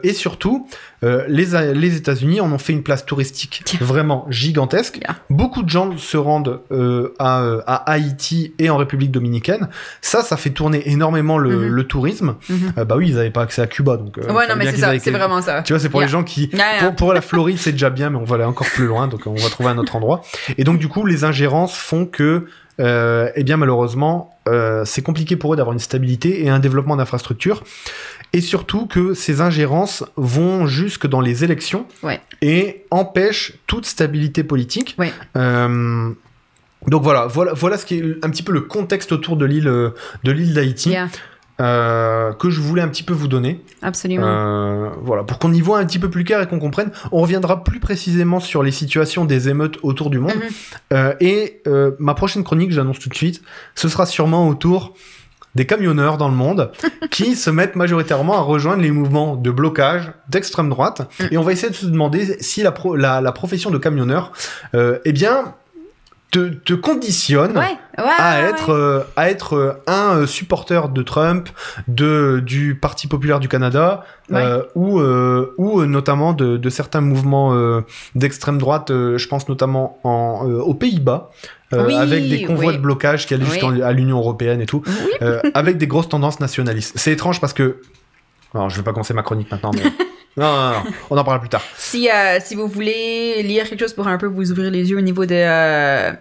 Et surtout, les États-Unis en ont fait une place touristique vraiment gigantesque. Beaucoup de gens se rendent à Haïti et en République dominicaine. Ça fait tourner énormément le tourisme. Oui, ils n'avaient pas accès à Cuba. Donc, non, mais c'est ça, c'est vraiment ça. Tu vois, c'est pour les gens qui... Pour la Floride, c'est déjà bien, mais on va aller encore plus loin, donc on va trouver un autre endroit. Et donc, du coup, les ingérences font que, malheureusement, c'est compliqué pour eux d'avoir une stabilité et un développement d'infrastructures. Et surtout que ces ingérences vont jusque dans les élections et empêchent toute stabilité politique. Donc voilà ce qui est un petit peu le contexte autour de l'île d'Haïti. Que je voulais un petit peu vous donner. Absolument. Voilà, pour qu'on y voit un petit peu plus clair et qu'on comprenne. On reviendra plus précisément sur les situations des émeutes autour du monde. Ma prochaine chronique, j'annonce tout de suite, ce sera sûrement autour des camionneurs dans le monde qui se mettent majoritairement à rejoindre les mouvements de blocage d'extrême droite. Et on va essayer de se demander si la profession de camionneur, te conditionne à être un supporter de Trump, du Parti populaire du Canada, ou notamment de certains mouvements d'extrême droite, je pense notamment aux Pays-Bas, avec des convois de blocage qui allaient jusqu'à l'Union européenne et tout, avec des grosses tendances nationalistes. C'est étrange parce que... Alors, je vais pas commencer ma chronique maintenant, mais... Non, on en parlera plus tard. Si vous voulez lire quelque chose pour un peu vous ouvrir les yeux au niveau de...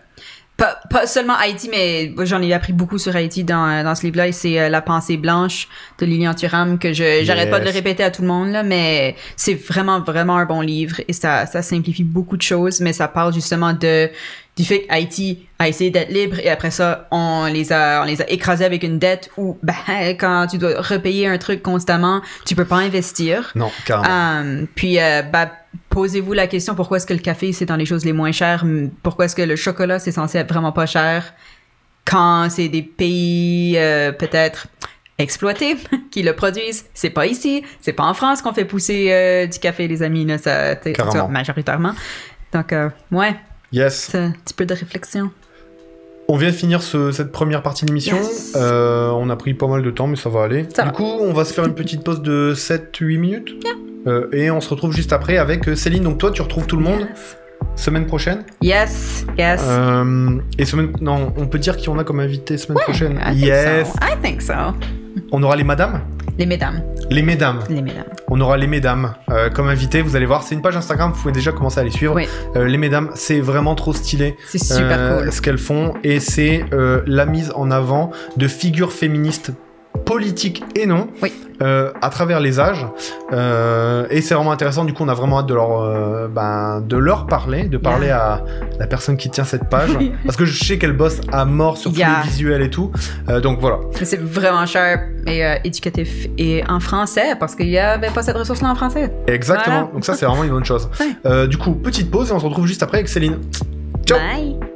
Pas seulement Haïti, mais j'en ai appris beaucoup sur Haïti dans ce livre-là, et c'est La pensée blanche de Lilian Thuram, que j'arrête pas de le répéter à tout le monde, là, mais c'est vraiment, vraiment un bon livre, et ça simplifie beaucoup de choses, mais ça parle justement du fait qu'Haïti a essayé d'être libre, et après ça, on les a écrasés avec une dette où, quand tu dois repayer un truc constamment, tu peux pas investir. Non, carrément. Posez-vous la question, pourquoi est-ce que le café, c'est dans les choses les moins chères? Pourquoi est-ce que le chocolat, c'est censé être vraiment pas cher quand c'est des pays peut-être exploités qui le produisent? C'est pas ici, c'est pas en France qu'on fait pousser du café, les amis, là, majoritairement. Donc, yes. C'est un petit peu de réflexion. On vient de finir cette première partie de l'émission. Yes. On a pris pas mal de temps, mais ça va aller. Du coup, on va se faire une petite pause de 7-8 minutes. Et on se retrouve juste après avec Céline. Donc toi, tu retrouves tout le monde semaine prochaine. Yes. Et on peut dire qui on a comme invité semaine prochaine. I think so. On aura les madames. Les mesdames. On aura les mesdames comme invité. Vous allez voir, c'est une page Instagram. Vous pouvez déjà commencer à les suivre. Les mesdames, c'est vraiment trop stylé. C'est super cool. Ce qu'elles font, et c'est la mise en avant de figures féministes politique et non, oui. À travers les âges. Et c'est vraiment intéressant. Du coup, on a vraiment hâte de leur parler, à la personne qui tient cette page. Parce que je sais qu'elle bosse à mort sur tous les visuels et tout. Donc voilà. C'est vraiment sharp et éducatif et en français parce qu'il n'y avait pas cette ressource-là en français. Exactement. Voilà. Donc ça, c'est vraiment une bonne chose. Ouais. Du coup, petite pause et on se retrouve juste après avec Céline. Ciao. Bye.